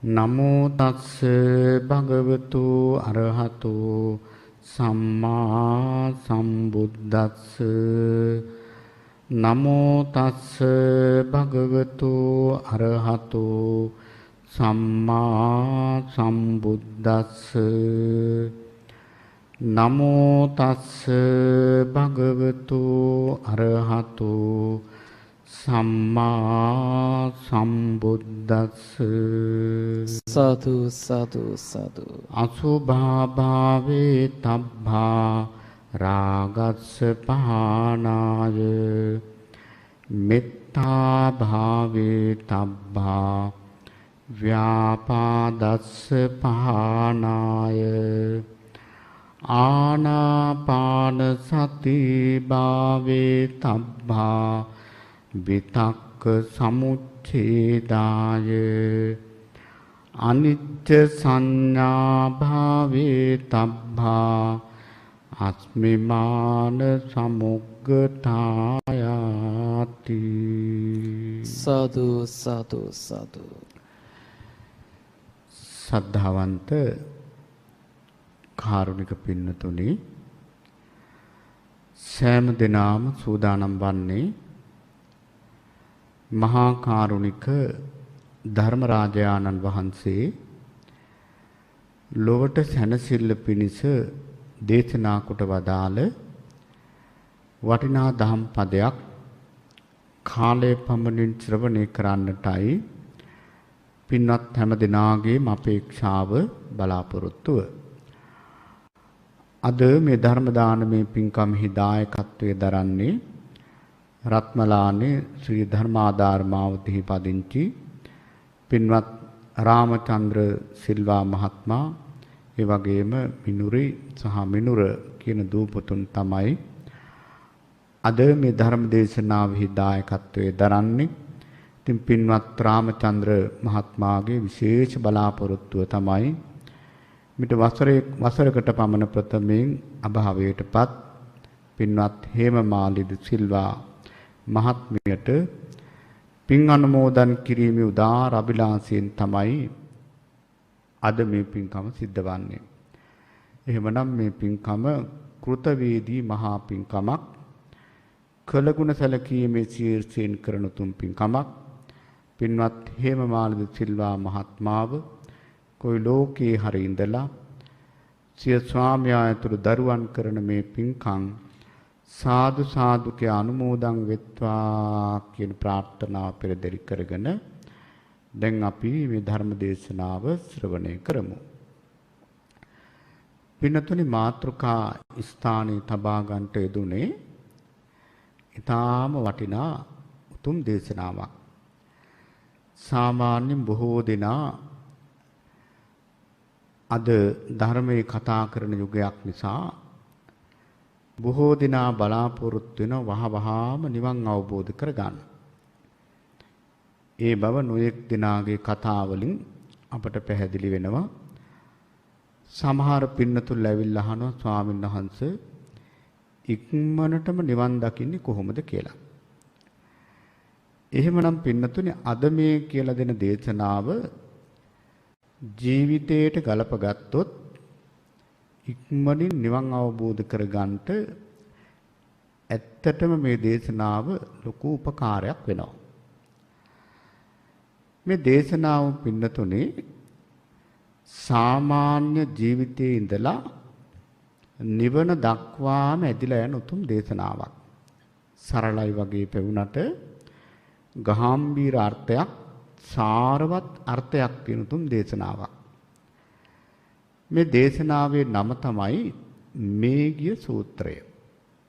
නමෝ තස්ස භගවතු අරහතු සම්මා සම්බුද්දස්ස නමෝ තස්ස භගවතු අරහතු සම්මා සම්බුද්දස්ස නමෝ තස්ස භගවතු අරහතු සම්මා සම්බුද්දස්ස සාදු සාදු සාදු අසුභා භාවේ තබ්බා රාගස්ස පහනාය මෙත්තා භාවේ තබ්බා ව්‍යාපාදස්ස පහනාය ආනාපාන සති භාවේ තබ්බා විතක්ක සමුච්ඡේදාය අනිච්ච සංඥා භාවේ තබ්බා අස්මිමාන සමුග්ගතායාති සාදු සාදු සාදු සද්ධාවන්ත කාරුණික පින්නතුනි සෑම දිනම සූදානම් වන්නේ මහා කාරුණික ධර්මරාජානන් වහන්සේ ලොවට සැනසෙල්ල පිණිස දේශනා කොට වදාළ වටිනා දහම් පදයක් කාලය පමණින් ශ්‍රවණය කරන්නටයි පින්වත් හැම දිනාගේම අපේක්ෂාව බලාපොරොත්තුව. අද මේ ධර්ම දානමේ පින්කම්හි දායකත්වයේ දරන්නේ රත්මලානේ ශ්‍රී ධර්මාදාර මාවතෙහි පදිංචි පින්වත් රාමචන්ද්‍ර සිල්වා මහත්මයා, ඒ වගේම මිනුරි සහ මිනුර කියන දූපතුන් තමයි අද මේ ධර්ම දේශනාවෙහි දායකත්වයේ දරන්නේ. ඉතින් පින්වත් රාමචන්ද්‍ර මහත්මයාගේ විශේෂ බලාපොරොත්තුව තමයි මිට වසරකට පමණ ප්‍රථමයෙන් අභාවයටපත් පින්වත් හේමමාලිද සිල්වා මහත්මියට පින් අනුමෝදන් කිරීමේ උදාාර අභිලාෂයෙන් තමයි අද මේ පින්කම සිද්ධ වන්නේ. එහෙමනම් මේ පින්කම කෘතවේදී මහා පින්කමක්, කළගුණ සැලකීමේ ශීර්ෂයෙන් කරන තුන් පින්කමක්. පින්වත් හේමමාලිද සිල්වා මහත්මාව කොයි ලෝකේ හරි ඉඳලා සිය ස්වාමියා ඇතුළු දරුවන් කරන මේ පින්කම් සාදු සාදු කිය අනුමෝදන් වෙත්වා කියන ප්‍රාර්ථනාව පෙරදරි කරගෙන දැන් අපි මේ ධර්ම දේශනාව ශ්‍රවණය කරමු. පින්නතුනි මාතෘකා ස්ථානයේ තබා ගන්නට යෙදුනේ ඊටාම වටිනා උතුම් දේශනාවක්. සාමාන්‍යයෙන් බොහෝ දෙනා අද ධර්මයේ කතා කරන යුගයක් නිසා බොහෝ දෙනා බලාපොරොත්තු වෙන වහවහාම නිවන් අවබෝධ කරගන්න. ඒ බව නොයෙක් දෙනාගේ කතා වලින් අපට පැහැදිලි වෙනවා. සමහර පින්නතුල් ඇවිල්ලා අහනවා ස්වාමීන් වහන්සේ ඉක්මනටම නිවන් දකින්නේ කොහොමද කියලා. එහෙමනම් පින්නතුනේ අද මේ කියලා දෙන දේශනාව ජීවිතයට ගලපගත්තොත් ඉක්මනින් නිවන් අවබෝධ කරගන්නට ඇත්තටම මේ දේශනාව ලොකු උපකාරයක් වෙනවා. මේ දේශනාව පින්නතුනේ සාමාන්‍ය ජීවිතයේ ඉඳලා නිවන දක්වාම ඇදිලා යන උතුම් දේශනාවක්. සරලයි වගේ පෙවුනට ගාම්භීර අර්ථයක්, සාරවත් අර්ථයක් තියෙන උතුම් දේශනාවක්. මේ දේශනාවේ නම තමයි මේඝිය සූත්‍රය.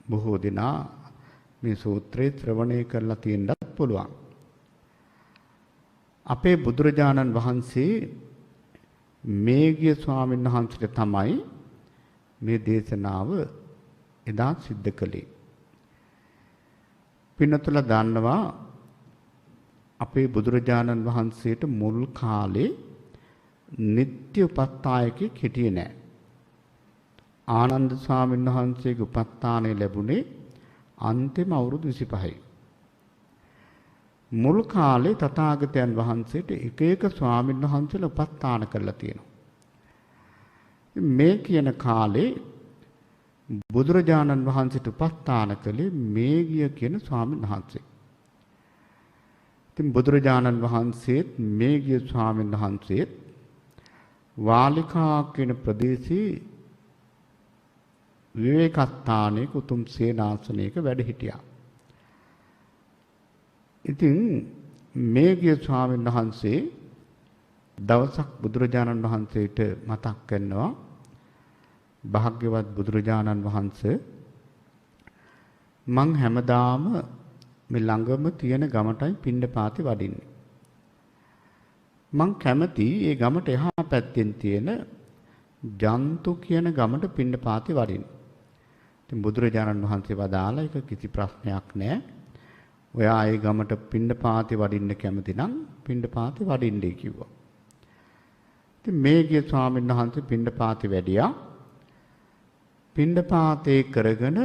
බොහෝ දෙනා මේ සූත්‍රය ශ්‍රවණය කරලා තියෙන්නත් පුළුවන්. අපේ බුදුරජාණන් වහන්සේ මේඝිය ස්වාමීන් වහන්සේට තමයි මේ දේශනාව එදා සිද්ධ කළේ. පින්නතුල දන්නවා අපේ බුදුරජාණන් වහන්සේට මුල් කාලේ නිත්‍ය උපස්ථායකෙක් හිටියේ නැහැ. ආනන්ද ස්වාමීන් වහන්සේගේ උපස්ථානය ලැබුණේ අන්තිම අවුරුදු 25යි. මුල් කාලේ තථාගතයන් වහන්සේට එක එක ස්වාමීන් වහන්සේලා උපස්ථාන කරලා තියෙනවා. මේ කියන කාලේ බුදුරජාණන් වහන්සේට උපස්ථාන කළේ මේගිය කියන ස්වාමීන් වහන්සේ. ඉතින් බුදුරජාණන් වහන්සේත් මේගිය ස්වාමීන් වහන්සේත් වාලිකා කියන ප්‍රදේශයේ විවේකස්ථානයේ උතුම් සේනාසනයක වැඩ හිටියා. ඉතින් මේගිය ස්වාමීන් වහන්සේ දවසක් බුදුරජාණන් වහන්සේට මතක් කරනවා භාග්‍යවත් බුදුරජාණන් වහන්සේ මං හැමදාම මේ ළඟම තියෙන ගමටයි පිණ්ඩපාතේ වඩින්නේ. මං කැමති ඒ ගමට එහා පැත්තෙන් තියෙන ජන්තු කියන ගමට පිණ්ඩපාතේ වඩින්න. ඉතින් බුදුරජාණන් වහන්සේ වදාලා ඒක කිසි ප්‍රශ්නයක් නැහැ. ඔයා ඒ ගමට පිණ්ඩපාතේ වඩින්න කැමති නම් පිණ්ඩපාතේ වඩින්නයි කිව්වා. ඉතින් මේගිය ස්වාමීන් වහන්සේ පිණ්ඩපාතේ වැඩියා. පිණ්ඩපාතේ කරගෙන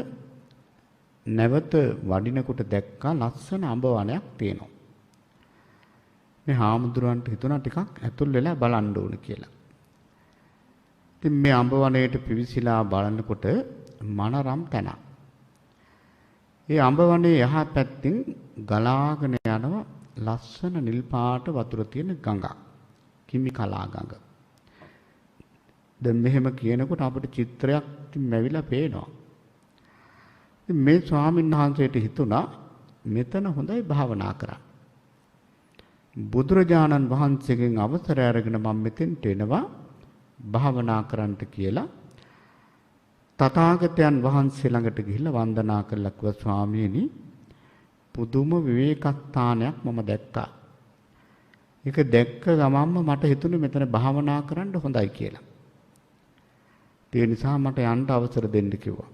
නැවත වඩිනකොට දැක්කා ලස්සන අඹ වනයක් තියෙනවා. මේ හාමුදුරන්ට හිතුණා ටිකක් ඇතුල් වෙලා බලන්න ඕන කියලා. ඉතින් මේ අඹ වනයේට පිවිසිලා බලනකොට මනරම් තැනක්. ඒ අඹ වනයේ යහා පැත්තෙන් ගලාගෙන යනවා ලස්සන නිල් පාට වතුර තියෙන ගඟක්. කිමි කලා ගඟ. දැන් මෙහෙම කියනකොට අපිට චිත්‍රයක් මැවිලා පේනවා. ඉතින් මේ ස්වාමීන් වහන්සේට හිතුණා මෙතන හොඳයි භාවනා කරන්න. බුදුරජාණන් වහන්සේගෙන් අවසරය අරගෙන මම මෙතෙන්ට එනවා භාවනා කරන්නට කියලා තථාගතයන් වහන්සේ ළඟට ගිහිල්ලා වන්දනා කළා කිව්වා ස්වාමීනි පුදුම විවේකස්ථානයක් මම දැක්කා. ඒක දැක්ක ගමන්ම මට හිතුනේ මෙතන භාවනා කරන්න හොඳයි කියලා. ඒ නිසා මට යන්න අවසර දෙන්න කිව්වා.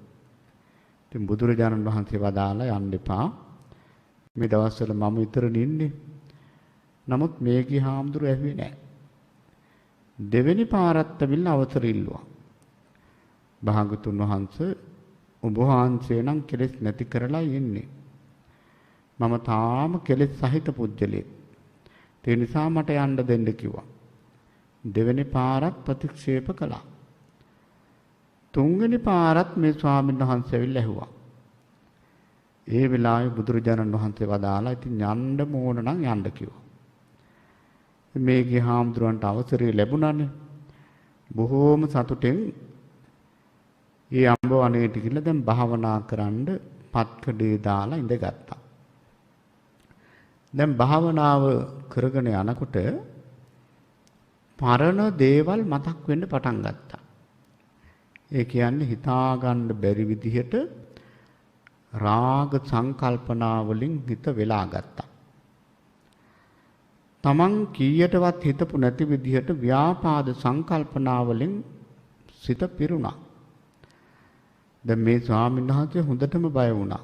ඉතින් බුදුරජාණන් වහන්සේ වදාලා යන්න එපා. මේ දවස්වල මම විතරනේ ඉන්නේ. නමුත් මේකී හාමුදුරු ඇහුවේ නැහැ. දෙවෙනි පාරත් ඇවිල්ලා අවසර ඉල්ලුවා. භාගතුන් වහන්සේ ඔබ වහන්සේ නම් කෙලෙස් නැති කරලා ඉන්නේ. මම තාම කෙලෙස් සහිත පුජ්‍යලෙක්. ඒ නිසා මට යන්න දෙන්න කිව්වා. දෙවෙනි පාරත් ප්‍රතික්ෂේප කළා. තුන්වෙනි පාරත් මේ ස්වාමීන් වහන්සේ ඇවිල්ලා ඇහුවා. ඒ වෙලාවේ බුදුරජාණන් වහන්සේ වදාලා ඉතින් යන්න ඕන නම් යන්න කිව්වා. මේගේ හාමුදුරන්ට අවසරය ලැබුණානේ. බොහෝම සතුටෙන් ඒ අඹ වනයේට ගිහලා දැන් භාවනා කරන්න පත්කඩේ දාලා ඉඳගත්තා. දැන් භාවනාව කරගෙන යනකොට පරණ දේවල් මතක් වෙන්න පටන් ගත්තා. ඒ කියන්නේ හිතා ගන්න බැරි විදිහට රාග සංකල්පනා වලින් හිත වෙලා ගත්තා. තමන් කීයටවත් හිතපු නැති විදිහට ව්‍යාපාද සංකල්පනා වලින් සිත පිරුණා. දැන් මේ ස්වාමීන් වහන්සේ හොඳටම බය වුණා.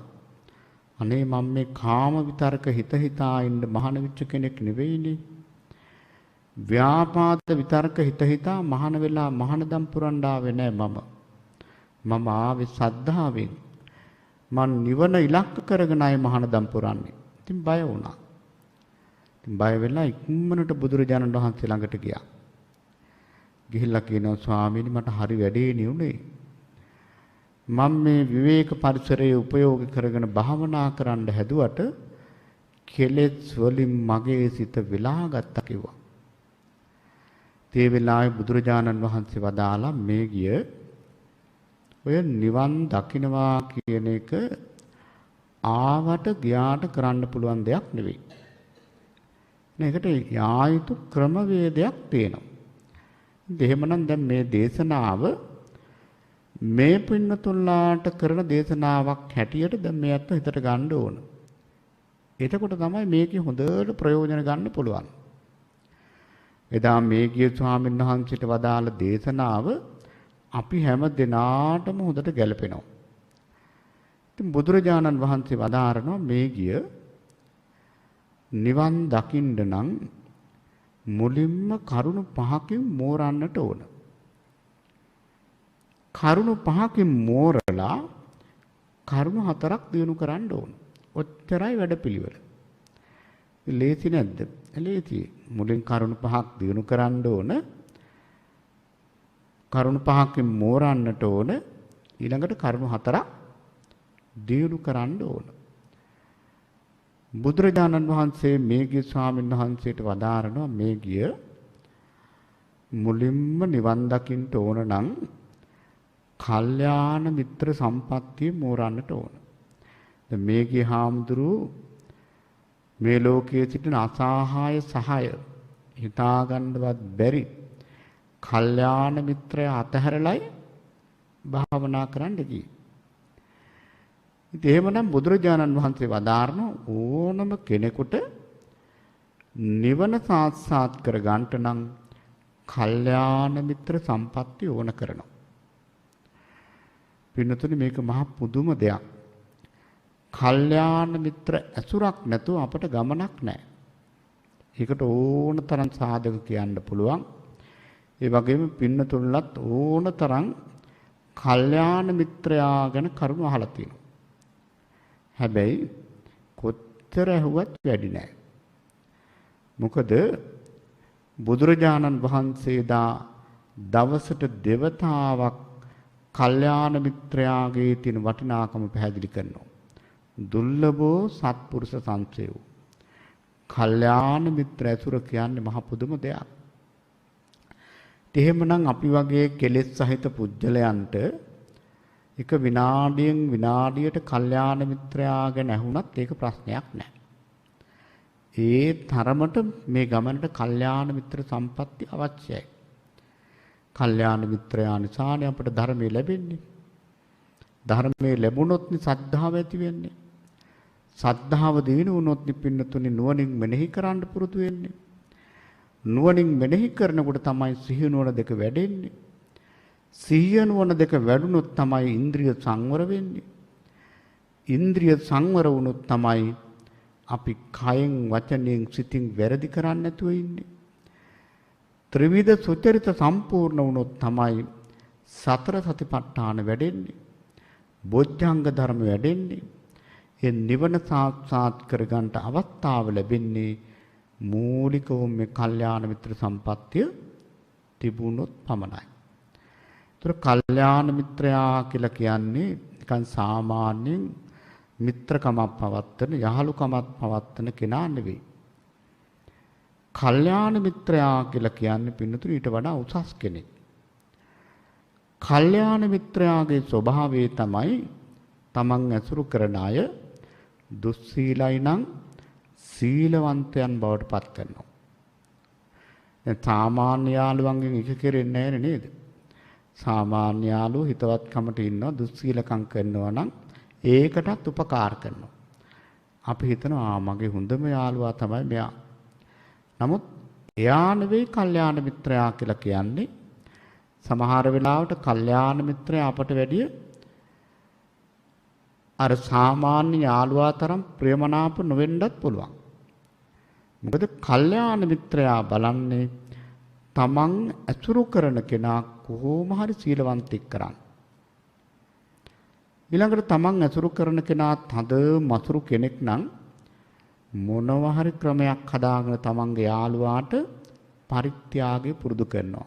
අනේ මම මේ කාම විතරක හිත හිතා ඉන්න මහාන විච්ච කෙනෙක් නෙවෙයිනේ. ව්‍යාපාද විතරක හිත හිතා මහාන වෙලා මහානදම් පුරන්න ආවේ නෑ මම. මම ආවේ සද්ධාවෙන්. මන් නිවන ඉලක්ක කරගෙන ආයේ මහානදම් පුරන්නේ. ඉතින් බය වුණා. ඉතින් බය වෙලා ඉක්මනට බුදුරජාණන් වහන්සේ ළඟට ගියා. ගිහිල්ලා කියනවා ස්වාමීනි මට හරි වැඩේ නියුනේ. මම මේ විවේක පරිසරයේ උපයෝග කරගෙන භාවනා කරන්න හැදුවට කෙලෙස් වලින් මගේ සිත වෙලා ගත්තා කිව්වා. ඒ වෙලාවේ බුදුරජාණන් වහන්සේ වදාලා මේ ගිය ඔය නිවන් දකින්නවා කියන එක ආවට ගියාට කරන්න පුළුවන් දෙයක් නෙවෙයි. මේකට යායුතු ක්‍රමවේදයක් තියෙනවා. එහෙමනම් දැන් මේ දේශනාව මේ පින්නතුල්ලාට කරන දේශනාවක් හැටියට දැන් මේ අත්ව හිතට ගන්න ඕන. එතකොට තමයි මේකේ හොඳට ප්‍රයෝජන ගන්න පුළුවන්. එදා මේකේ ස්වාමීන් වහන්සේට වදාළ දේශනාව අපි හැම දිනාටම හොඳට ගැලපෙනවා. ඉතින් බුදුරජාණන් වහන්සේ වදාරනවා මේ ගිය නිවන් දකින්න නම් මුලින්ම කරුණු පහකින් මෝරන්නට ඕන. කරුණු පහකින් මෝරලා කරුණු හතරක් දිනු කරන්න ඕන. ඔච්චරයි වැඩපිළිවෙල. ලේසි නැද්ද? ලේසි. මුලින් කරුණු පහක් දිනු කරන්න ඕන. කරුණු පහකින් මෝරන්නට ඕන. ඊළඟට කරුණු හතරක් දිනු කරන්න ඕන. බුදුරජාණන් වහන්සේ මේගිය ස්වාමීන් වහන්සේට වදාරනවා මේගිය මුලින්ම නිවන් දකින්න ඕන නම් කල්යාණ මිත්‍ර සම්පත්තිය මෝරන්නට ඕන. දැන් මේගිය හාමුදුරුවෝ මේ ලෝකයේ සිටින අසහාය සහාය හිතා ගන්නවත් බැරි කල්යාණ මිත්‍රය අතහැරලයි භාවනා කරන්න ගියේ. ඉතින් එහෙමනම් බුදුරජාණන් වහන්සේ වදාारण ඕනම කෙනෙකුට නිවන සාක්ෂාත් කර ගන්නට නම් කල්යාණ මිත්‍ර සම්පත්තිය ඕන කරනවා. පින්නතුනි මේක මහා පුදුම දෙයක්. කල්යාණ මිත්‍ර ඇසුරක් නැතුව අපට ගමනක් නැහැ. ඒකට ඕන තරම් සාධක කියන්න පුළුවන්. ඒ වගේම පින්නතුන්ලත් ඕන තරම් කල්යාණ මිත්‍රයා ගැන කරුණු අහලා තියෙනවා. හැබැයි කොච්චර ඇහුවත් වැඩි නෑ. මොකද බුදුරජාණන් වහන්සේදා දවසට දෙවතාවක් කල්යාණ මිත්‍රයාගේ තියෙන වටිනාකම පැහැදිලි කරනවා. දුර්ලභෝ සත්පුරුෂ සංසයෝ. කල්යාණ මිත්‍ර ඇසුර කියන්නේ මහ පුදුම දෙයක්. එහෙමනම් අපි වගේ කෙලෙස් සහිත පුජ්‍යලයන්ට එක විනාඩියෙන් විනාඩියට කල්යාණ මිත්‍රයා ගැන ඇහුණත් ඒක ප්‍රශ්නයක් නෑ. ඒ තරමට මේ ගමනට කල්යාණ මිත්‍ර සම්පatti අවශ්‍යයි. කල්යාණ මිත්‍රයා නිසානේ අපට ධර්මය ලැබෙන්නේ. ධර්මයේ ලැබුණොත් නේ සද්ධාව ඇති වෙන්නේ. සද්ධාව දිනු වුණොත් නේ පින්නතුනි නුවණින් මෙනෙහි කරන්න පුරුදු වෙන්නේ. නුවණින් මෙනෙහි කරනකොට තමයි සිහිය නුවණ දෙක වැඩෙන්නේ. සිහිය නුවණ දෙක වැඩුණොත් තමයි ඉන්ද්‍රිය සංවර වෙන්නේ. ඉන්ද්‍රිය සංවර වුණොත් තමයි අපි කයෙන් වචනයෙන් සිතින් වැරදි කරන්නේ නැතුව ඉන්නේ. ත්‍රිවිධ සුචරිත සම්පූර්ණ වුණොත් තමයි සතර සතිපට්ඨාන වැඩෙන්නේ. බොජ්ජංග ධර්ම වැඩෙන්නේ. ඒ නිවන සාක්ෂාත් කරගන්නට අවස්ථාව ලැබෙන්නේ මූලිකවම මේ කල්යාණ මිත්‍ර සම්පත්තිය තිබුණොත් පමණයි. ඒතර කල්යාණ මිත්‍රයා කියලා කියන්නේ නිකන් සාමාන්‍යයෙන් මිත්‍රකමක් පවත්තන යහළුකමක් පවත්තන කෙනා නෙවෙයි. කල්යාණ මිත්‍රයා කියලා කියන්නේ පින්නතුරු ඊට වඩා උසස් කෙනෙක්. කල්යාණ මිත්‍රයාගේ ස්වභාවය තමයි තමන් ඇසුරු කරන අය දුස්සීලයි නම් සීලවන්තයන් බවට පත් කරනවා. දැන් සාමාන්‍ය යාළුවන්ගෙන් එක කෙරෙන්නේ නැහැ නේද? සාමාන්‍ය යාළුවෝ හිතවත්කමට ඉන්නවා දුස්සීලකම් කරනවා නම් ඒකටත් උපකාර කරනවා. අපි හිතනවා මගේ හොඳම යාළුවා තමයි මෙයා. නමුත් එයා නෙවෙයි කල්යාණ මිත්‍රයා කියලා කියන්නේ. සමහර වෙලාවට කල්යාණ මිත්‍රයා අපට වැඩිය අර සාමාන්‍ය යාළුවා තරම් ප්‍රේමනාප නොවෙන්නත් පුළුවන්. මොකද කල්යාණ මිත්‍රයා බලන්නේ තමන් ඇසුරු කරන කෙනා කොහොම හරි සීලවන්තෙක් කරන්න. ඊළඟට තමන් ඇසුරු කරන කෙනා තද මසුරු කෙනෙක් නම් මොනවා හරි ක්‍රමයක් හදාගෙන තමන්ගේ යාළුවාට පරිත්‍යාගය පුරුදු කරනවා.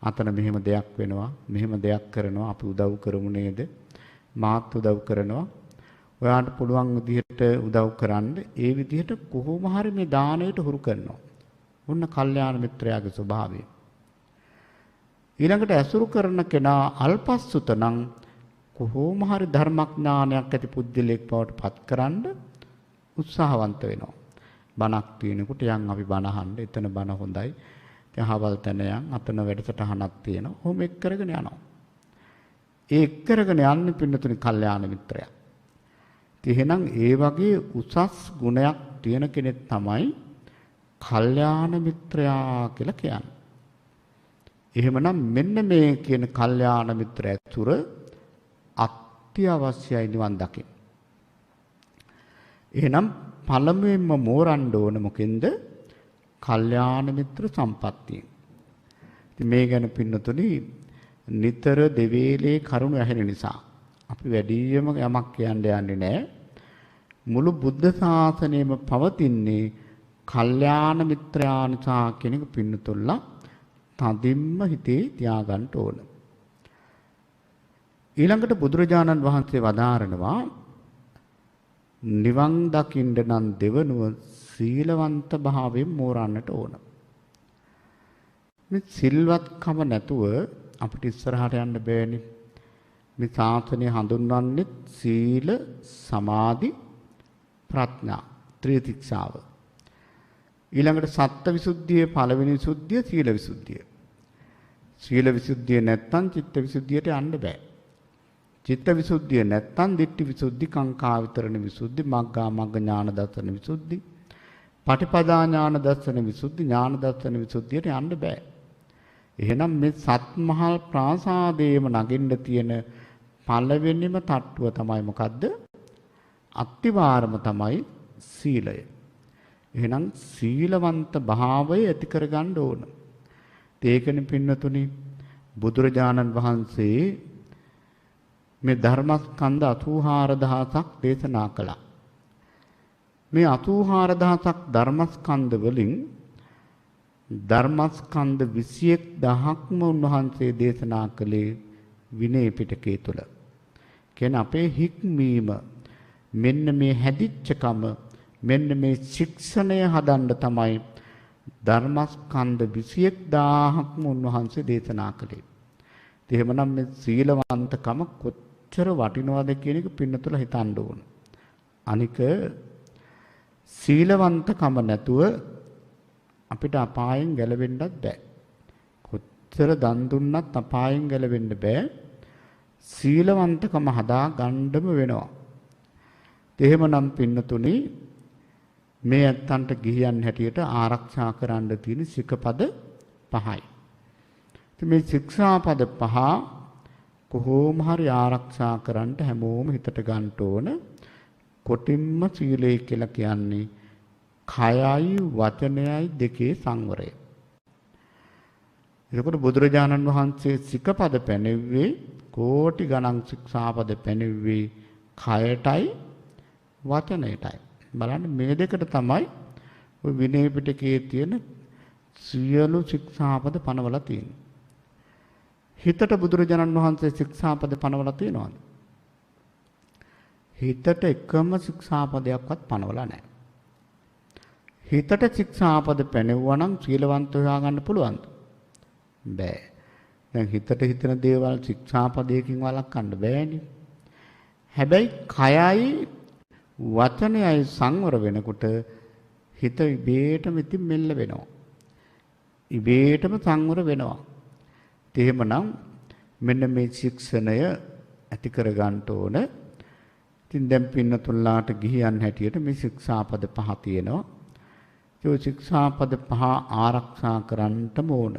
අතන මෙහෙම දෙයක් වෙනවා, මෙහෙම දෙයක් කරනවා, අපි උදව් කරමු නේද? මාත් උදව් කරනවා. ඔයාට පුළුවන් විදිහට උදව් කරන්න. ඒ විදිහට කොහොම හරි මේ දාණයට හුරු කරනවා. ඔන්න කල්යාණ මිත්‍රයාගේ ස්වභාවය. ඊළඟට ඇසුරු කරන කෙනා අල්පස්සුත නම් කොහොම හරි ධර්මඥානයක් ඇති පුද්ගලෙක් බවට පත් කරන්න උත්සාහවන්ත වෙනවා. බණක් තියෙනකොට යන් අපි බණ අහන්න. එතන බණ හොඳයි. දැන් හවල් තැන යන් අතන වැඩසටහනක් තියෙනවා. ඔහොම එක් කරගෙන යනවා. ඒ එක් කරගෙන යන්නේ පින්නතුනි කල්යාණ මිත්‍රයා. එහෙනම් ඒ වගේ උසස් ගුණයක් තියෙන කෙනෙක් තමයි කල්යාණ මිත්‍රයා කියලා කියන්නේ. එහෙමනම් මෙන්න මේ කියන කල්යාණ මිත්‍ර ඇතුර අත්‍යවශ්‍යයි නිවන් දකින්න. එහෙනම් පළමුවෙන්ම මෝරන්න ඕන මොකෙන්ද? කල්යාණ මිත්‍ර සම්පත්තිය. ඉතින් මේ ගැන පින්නතුනි නිතර දෙවේලේ කරුණ ඇහෙන නිසා අපි වැඩියම යමක් කියන්න යන්නේ නැහැ. මුළු බුද්ධ ශාසනයම පවතින්නේ කල්යාණ මිත්‍රානිසා කෙනෙකු පින්නතුල්ලා තදින්ම හිතේ තියාගන්න ඕන. ඊළඟට බුදුරජාණන් වහන්සේ වදාරනවා නිවන් දකින්න නම් දෙවනුව සීලවන්ත භාවයෙන් මෝරන්නට ඕන. මේ සිල්වත්කම නැතුව අපිට ඉස්සරහට යන්න බෑනේ. මේ ශාසනය හඳුන්වන්නේ සීල, සමාධි, ප්‍රඥා ත්‍රිතික්ෂාව. ඊළඟට සත්ත්ව විසුද්ධියේ පළවෙනි විසුද්ධිය සීල විසුද්ධිය. සීල විසුද්ධිය නැත්තම් චිත්ත විසුද්ධියට යන්න බෑ. චිත්ත විසුද්ධිය නැත්තම් දිට්ඨි විසුද්ධි, කාංකා විතරණ විසුද්ධි, මග්ගා මග්ග ඥාන දර්ශන විසුද්ධි, පටිපදා ඥාන දර්ශන විසුද්ධි, ඥාන දර්ශන විසුද්ධියට යන්න බෑ. එහෙනම් මේ සත්මහල් ප්‍රාසාදයේම නගින්න තියෙන පළවෙනිම තට්ටුව තමයි මොකද්ද? අත්තිවාරම තමයි සීලය. එහෙනම් සීලවන්ත භාවය ඇති කරගන්න ඕන. ඒකෙන් පින්නතුනි බුදුරජාණන් වහන්සේ මේ ධර්මස්කන්ධ 84000ක් දේශනා කළා. මේ 84000ක් ධර්මස්කන්ධ වලින් ධර්මස්කන්ධ 21000ක්ම උන්වහන්සේ දේශනා කළේ විනය පිටකයේ තුල. කියන්නේ අපේ හික්මීම මෙන්න මේ හැදිච්චකම මෙන්න මේ ශික්ෂණය හදන්න තමයි ධර්මස්කන්ධ 21000ක්ම උන්වහන්සේ දේශනා කළේ. එහෙමනම් මේ සීලවන්තකම කොච්චර වටිනවද කියන එක පින්නතුල හිතන්න ඕන. අනික සීලවන්තකම නැතුව අපිට අපායෙන් ගැලවෙන්නත් බෑ. කොච්චර දන් දුන්නත් අපායෙන් ගැලවෙන්න බෑ. සීලවන්තකම හදා ගන්නම වෙනවා. එහෙමනම් පින්නතුනි මේ ඇත්තන්ට ගිහියන් හැටියට ආරක්ෂා කරන්න තියෙන සිකපද 5යි. මේ ශික්ෂාපද 5 කොහොම හරි ආරක්ෂා කරන්න හැමෝම හිතට ගන්න ඕන. කොටින්ම සීලය කියලා කියන්නේ කයයි වචනයයි දෙකේ සංවරය. එතකොට බුදුරජාණන් වහන්සේ සිකපද පැනෙව්වේ කෝටි ගණන් ශික්ෂාපද පැනෙව්වේ කයටයි වචනයටයි. බලන්න මේ දෙකට තමයි ඔය විනය පිටකයේ තියෙන සියලු ශික්ෂාපද පනවලා තියෙන්නේ. හිතට බුදුරජාණන් වහන්සේ ශික්ෂාපද පනවලා තියෙනවද? හිතට එකම ශික්ෂාපදයක්වත් පනවලා නැහැ. හිතට ශික්ෂාපද පැනෙවුවා නම් සීලවන්ත හොයාගන්න පුළුවන්ද? බෑ. දැන් හිතට හිතන දේවල් ශික්ෂාපදයකින් වළක්වන්න බෑනේ. හැබැයි කයයි වචනයයි සංවර වෙනකොට හිත ඉබේටම ඉතින් මෙල්ල වෙනවා. ඉබේටම සංවර වෙනවා. එහෙමනම් මෙන්න මේ ශික්ෂණය ඇති කර ගන්න ඕන. ඉතින් දැන් පින්නතුල්ලාට ගිහියන් හැටියට මේ ශික්ෂාපද 5 තියෙනවා. ඒ ශික්ෂාපද 5 ආරක්ෂා කරන්නටම ඕන.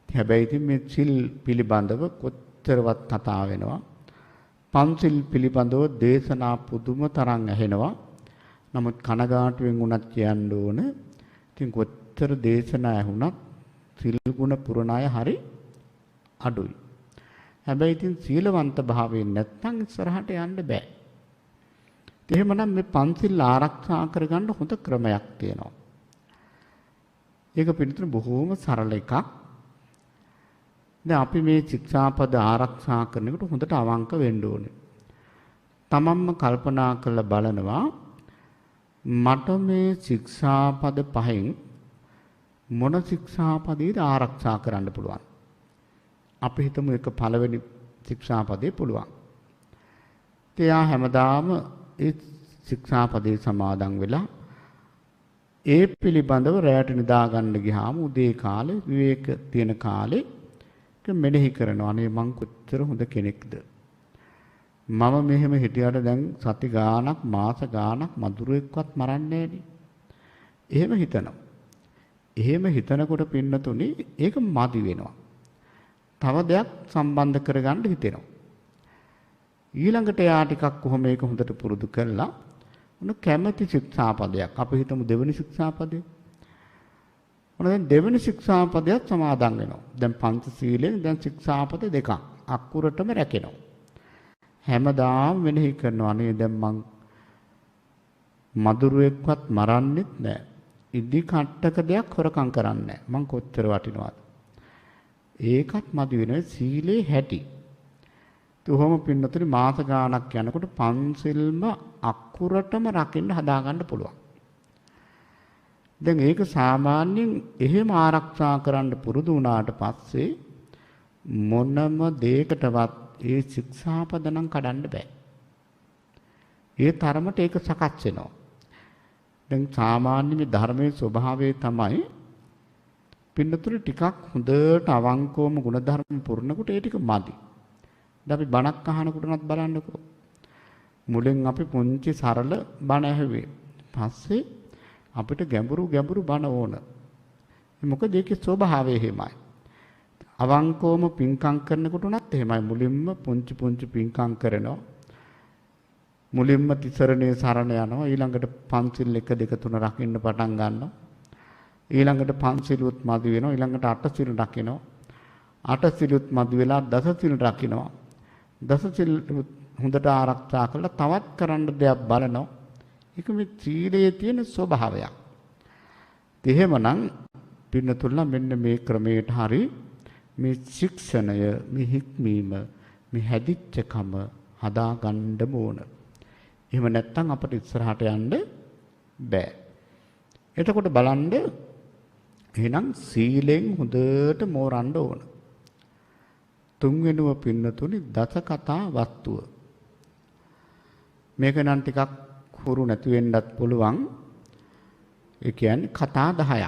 හැබැයි ඉතින් මේ සිල් පිළිබඳව කොච්චරවත් කතා වෙනවා. පන්සිල් පිළිබඳව දේශනා පුදුම තරම් ඇහෙනවා. නමුත් කනගාටුවෙන් උනත් කියන්න ඕන. ඉතින් කොච්චර දේශනා ඇහුණත් සිල් ගුණ පුරණ අය හරි අඩුයි. හැබැයි ඉතින් සීලවන්ත භාවයෙන් නැත්නම් ඉස්සරහට යන්න බෑ. එහෙමනම් මේ පන්සිල් ආරක්ෂා කරගන්න හොඳ ක්‍රමයක් තියෙනවා. ඒක පිළිතුරු බොහෝම සරල එකක්. දැන් අපි මේ ශික්ෂාපද ආරක්ෂා කරනකොට හොඳට අවංක වෙන්න ඕනේ. තමන්ම කල්පනා කරලා බලනවා මට මේ ශික්ෂාපද 5න් මොන ශික්ෂාපදයේද ආරක්ෂා කරන්න පුළුවන්? අපි හිතමු එක පළවෙනි ශික්ෂාපදේ පුළුවන්. එයා හැමදාම ඒ ශික්ෂාපදේ සමාදන් වෙලා ඒ පිළිබඳව රැයට නිදා ගන්න ගියාම උදේ කාලේ විවේක තියෙන කාලේ මෙනෙහි කරනවා. අනේ මං කොච්චර හොඳ කෙනෙක්ද. මම මෙහෙම හිටියට දැන් සති ගාණක් මාස ගාණක් මදුරුවෙක්වත් මරන්නේ නෑනේ. එහෙම හිතනවා. එහෙම හිතනකොට පින්නතුනි ඒක මදි වෙනවා. තව දෙයක් සම්බන්ධ කරගන්න හිතෙනවා. ඊළඟට යා ටිකක් කොහොම මේක හොඳට පුරුදු කරලා මොන කැමැති ශික්ෂාපදයක් අපි හිතමු දෙවෙනි ශික්ෂාපදේ. මොන දැන් දෙවෙනි ශික්ෂාපදයක් සමාදන් වෙනවා. දැන් පංචශීලයෙන් දැන් ශික්ෂාපද දෙකක් අකුරටම රැකෙනවා. හැමදාම වෙනෙහි කරනවා අනේ දැන් මං මදුරුවෙක්වත් මරන්නෙත් නෑ. ඉදි කට්ටක දෙයක් හොරකම් කරන්නේ නැහැ. මං කොච්චර වටිනවද? ඒකත් මදි වෙනවා සීලේ හැටි. තුහම පින්නතුනි මාස ගාණක් යනකොට පන්සිල්ම අකුරටම රකින්න හදාගන්න පුළුවන්. දැන් ඒක සාමාන්‍යයෙන් එහෙම ආරක්ෂා කරන්න පුරුදු වුණාට පස්සේ මොනම දෙයකටවත් ඒ ශික්ෂාපද නම් කඩන්න බෑ. ඒ තරමට ඒක සකස් වෙනවා. දැන් සාමාන්‍ය මේ ධර්මයේ ස්වභාවය තමයි පින්නතුනි ටිකක් හොඳට අවංකවම ಗುಣධර්ම පුරනකොට ඒ ටික මදි. දැන් අපි බණක් අහනකොටවත් බලන්නකෝ. මුලින් අපි පුංචි සරල බණ ඇහුවේ. පස්සේ අපිට ගැඹුරු බණ ඕන. මොකද ඒකේ ස්වභාවය එහෙමයි. අවංකවම පින්කම් කරනකොට උනත් එහෙමයි. මුලින්ම පුංචි පින්කම් කරනවා. මුලින්ම තිසරණේ සරණ යනවා. ඊළඟට පන්සිල් 1 2 3 රකින්න පටන් ගන්නවා. ඊළඟට පන්සිලුත් මදි වෙනවා. ඊළඟට අටසිල් රකින්නවා. අටසිලුත් මදි වෙලා දසසිල් රකින්නවා. දසසිල් හොඳට ආරක්ෂා කරලා තවත් කරන්න දෙයක් බලනවා. ඒක මේ සීලයේ තියෙන ස්වභාවයක්. එහෙමනම් පින්නතුල්ලා මෙන්න මේ ක්‍රමයට හරි මේ ශික්ෂණය, මේ හික්මීම, මේ හැදිච්චකම හදා ගන්න ඕන. එහෙම නැත්නම් අපිට ඉස්සරහට යන්න බෑ. එතකොට බලන්න එහෙනම් සීලෙන් හොඳට මෝරන්න ඕන. තුන්වෙනුව පින්නතුනි දස කතා වස්තුව. මේක නම් ටිකක් හුරු නැති වෙන්නත් පුළුවන්. ඒ කියන්නේ කතා 10ක්.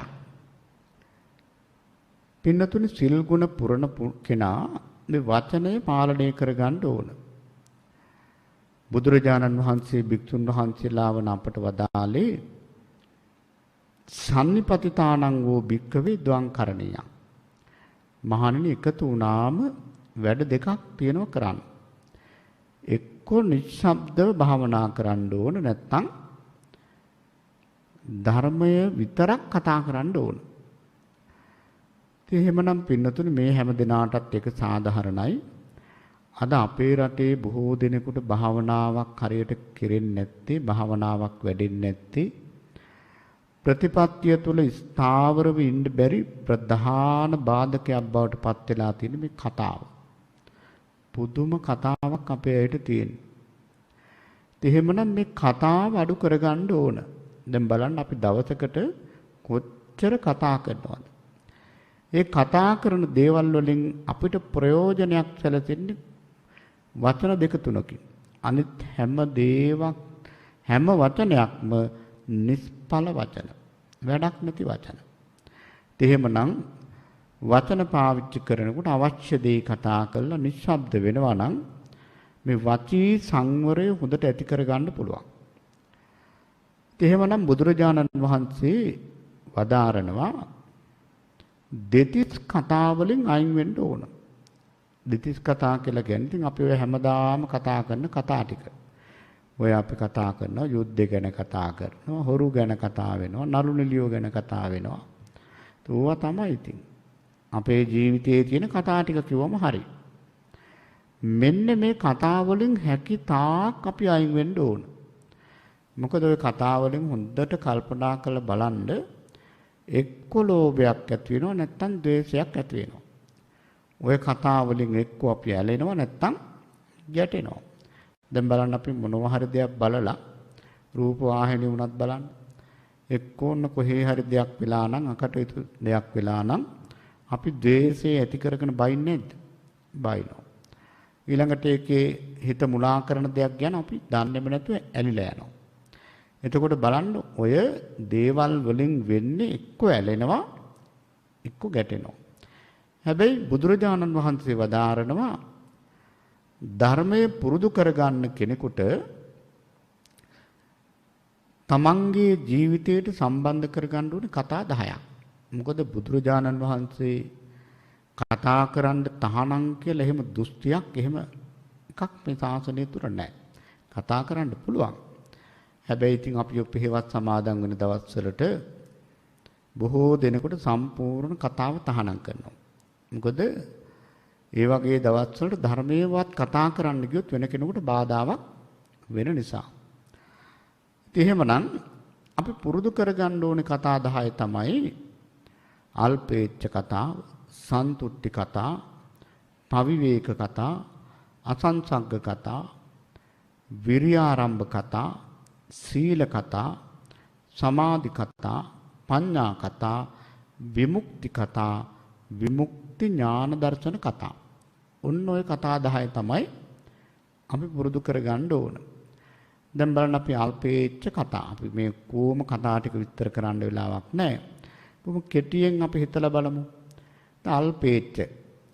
පින්නතුනි සිල් ගුණ පුරණ කෙනා මේ වචනය පාලනය කරගන්න ඕන. බුදුරජාණන් වහන්සේ භික්ෂුන් වහන්සේලා වන අපට වදාළේ සම්නිපතිතානං වූ භික්ඛවේ ද්වං කරණීය. මහණෙනි එකතු වුණාම වැඩ දෙකක් තියෙනවා කරන්න. එක්කෝ නිශ්ශබ්දව භාවනා කරන්න ඕන, නැත්නම් ධර්මය විතරක් කතා කරන්න ඕන. එහෙමනම් පින්නතුනි මේ හැම දිනාටත් ඒක සාධාරණයි. අද අපේ රටේ බොහෝ දෙනෙකුට භාවනාවක් හරියට කෙරෙන්නේ නැත්තේ, භාවනාවක් වැඩෙන්නේ නැත්තේ, ප්‍රතිපත්තිය තුළ ස්ථාවරව ඉන්න බැරි ප්‍රධාන බාධකයක් බවට පත් වෙලා තියෙන මේ කතාව. පුදුම කතාවක් අපේ ඇයට තියෙනවා. එහෙමනම් මේ කතාව අඩු කරගන්න ඕන. දැන් බලන්න අපි දවසකට කොච්චර කතා කරනවද? ඒ කතා කරන දේවල් වලින් අපිට ප්‍රයෝජනයක් සැලසෙන්නේ වචන දෙක තුනකින්. අනිත් හැම වචනයක්ම නිෂ්ඵල වචන. වැඩක් නැති වචන. එහෙමනම් වචන පාවිච්චි කරනකොට අවශ්‍ය දේ කතා කරලා නිශ්ශබ්ද වෙනවා නම් මේ වචී සංවරය හොඳට ඇති කරගන්න පුළුවන්. එහෙමනම් බුදුරජාණන් වහන්සේ වදාරනවා දෙතිස් කතා වලින් අයින් වෙන්න ඕන. දෙතිස් කතා කියලා කියන්නේ ඉතින් අපි ඔය හැමදාම කතා කරන කතා ටික. ඔය අපි කතා කරනවා යුද්ධ ගැන කතා කරනවා, හොරු ගැන කතා වෙනවා, නළු නිළියෝ ගැන කතා වෙනවා. ඒවා තමයි ඉතින් අපේ ජීවිතයේ තියෙන කතා ටික කිව්වම හරි. මෙන්න මේ කතා වලින් හැකි තාක් අපි අයින් වෙන්න ඕන. මොකද ඔය කතා වලින් හොඳට කල්පනා කරලා බලන්න එක්ක ලෝභයක් ඇති වෙනවා, නැත්නම් ද්වේෂයක් ඇති වෙනවා. ඔය කතා වලින් එක්ක අපි ඇලෙනවා, නැත්නම් ගැටෙනවා. දැන් බලන්න අපි මොනවා හරි දෙයක් බලලා රූප වාහිනිය වුණත් බලන්න එක්ක ඔන්න කොහේ හරි දෙයක් වෙලා නම්, අකටයුතු දෙයක් වෙලා නම් අපි ද්වේෂය ඇති කරගෙන බයින්නේ නැද්ද? බයිනවා. ඊළඟට ඒකේ හිත මුලා කරන දෙයක් ගැන අපි දන්නේම නැතුව ඇලිලා යනවා. එතකොට බලන්න ඔය දේවල් වලින් වෙන්නේ එක්ක ඇලෙනවා, එක්ක ගැටෙනවා. හැබැයි බුදුරජාණන් වහන්සේ වදාරනවා ධර්මයේ පුරුදු කරගන්න කෙනෙකුට තමන්ගේ ජීවිතයට සම්බන්ධ කරගන්න ඕනේ කතා 10ක්. මොකද බුදුරජාණන් වහන්සේ කතා කරන්න තහනම් කියලා එහෙම දුස්තියක් එහෙම එකක් මේ ශාසනය තුර නැහැ. කතා කරන්න පුළුවන්. හැබැයි ඉතින් අපි ඔපෙහිවත් සමාදන් වෙන දවස්වලට බොහෝ දෙනෙකුට සම්පූර්ණ කතාව තහනම් කරනවා. මොකද ඒ වගේ දවස්වලට ධර්මයේවත් කතා කරන්න ගියොත් වෙන කෙනෙකුට බාධාවක් වෙන නිසා. ඉතින් එහෙමනම් අපි පුරුදු කරගන්න ඕනේ කතා 10 තමයි අල්පේච්ඡ කතා, සන්තුට්ටි කතා, පවිවේක කතා, අසංසග්ග කතා, විරියාරම්භ කතා, සීල කතා, සමාධි කතා, පඤ්ඤා කතා, විමුක්ති කතා, විමුක්ති ඥාන දර්ශන කතා. ඔන්න ඔය කතා 10 තමයි අපි පුරුදු කරගන්න ඕන. දැන් බලන්න අපි අල්පේච්ඡ කතා. අපි මේ කොහොම කතා ටික විස්තර කරන්න වෙලාවක් නැහැ. බොහොම කෙටියෙන් අපි හිතලා බලමු.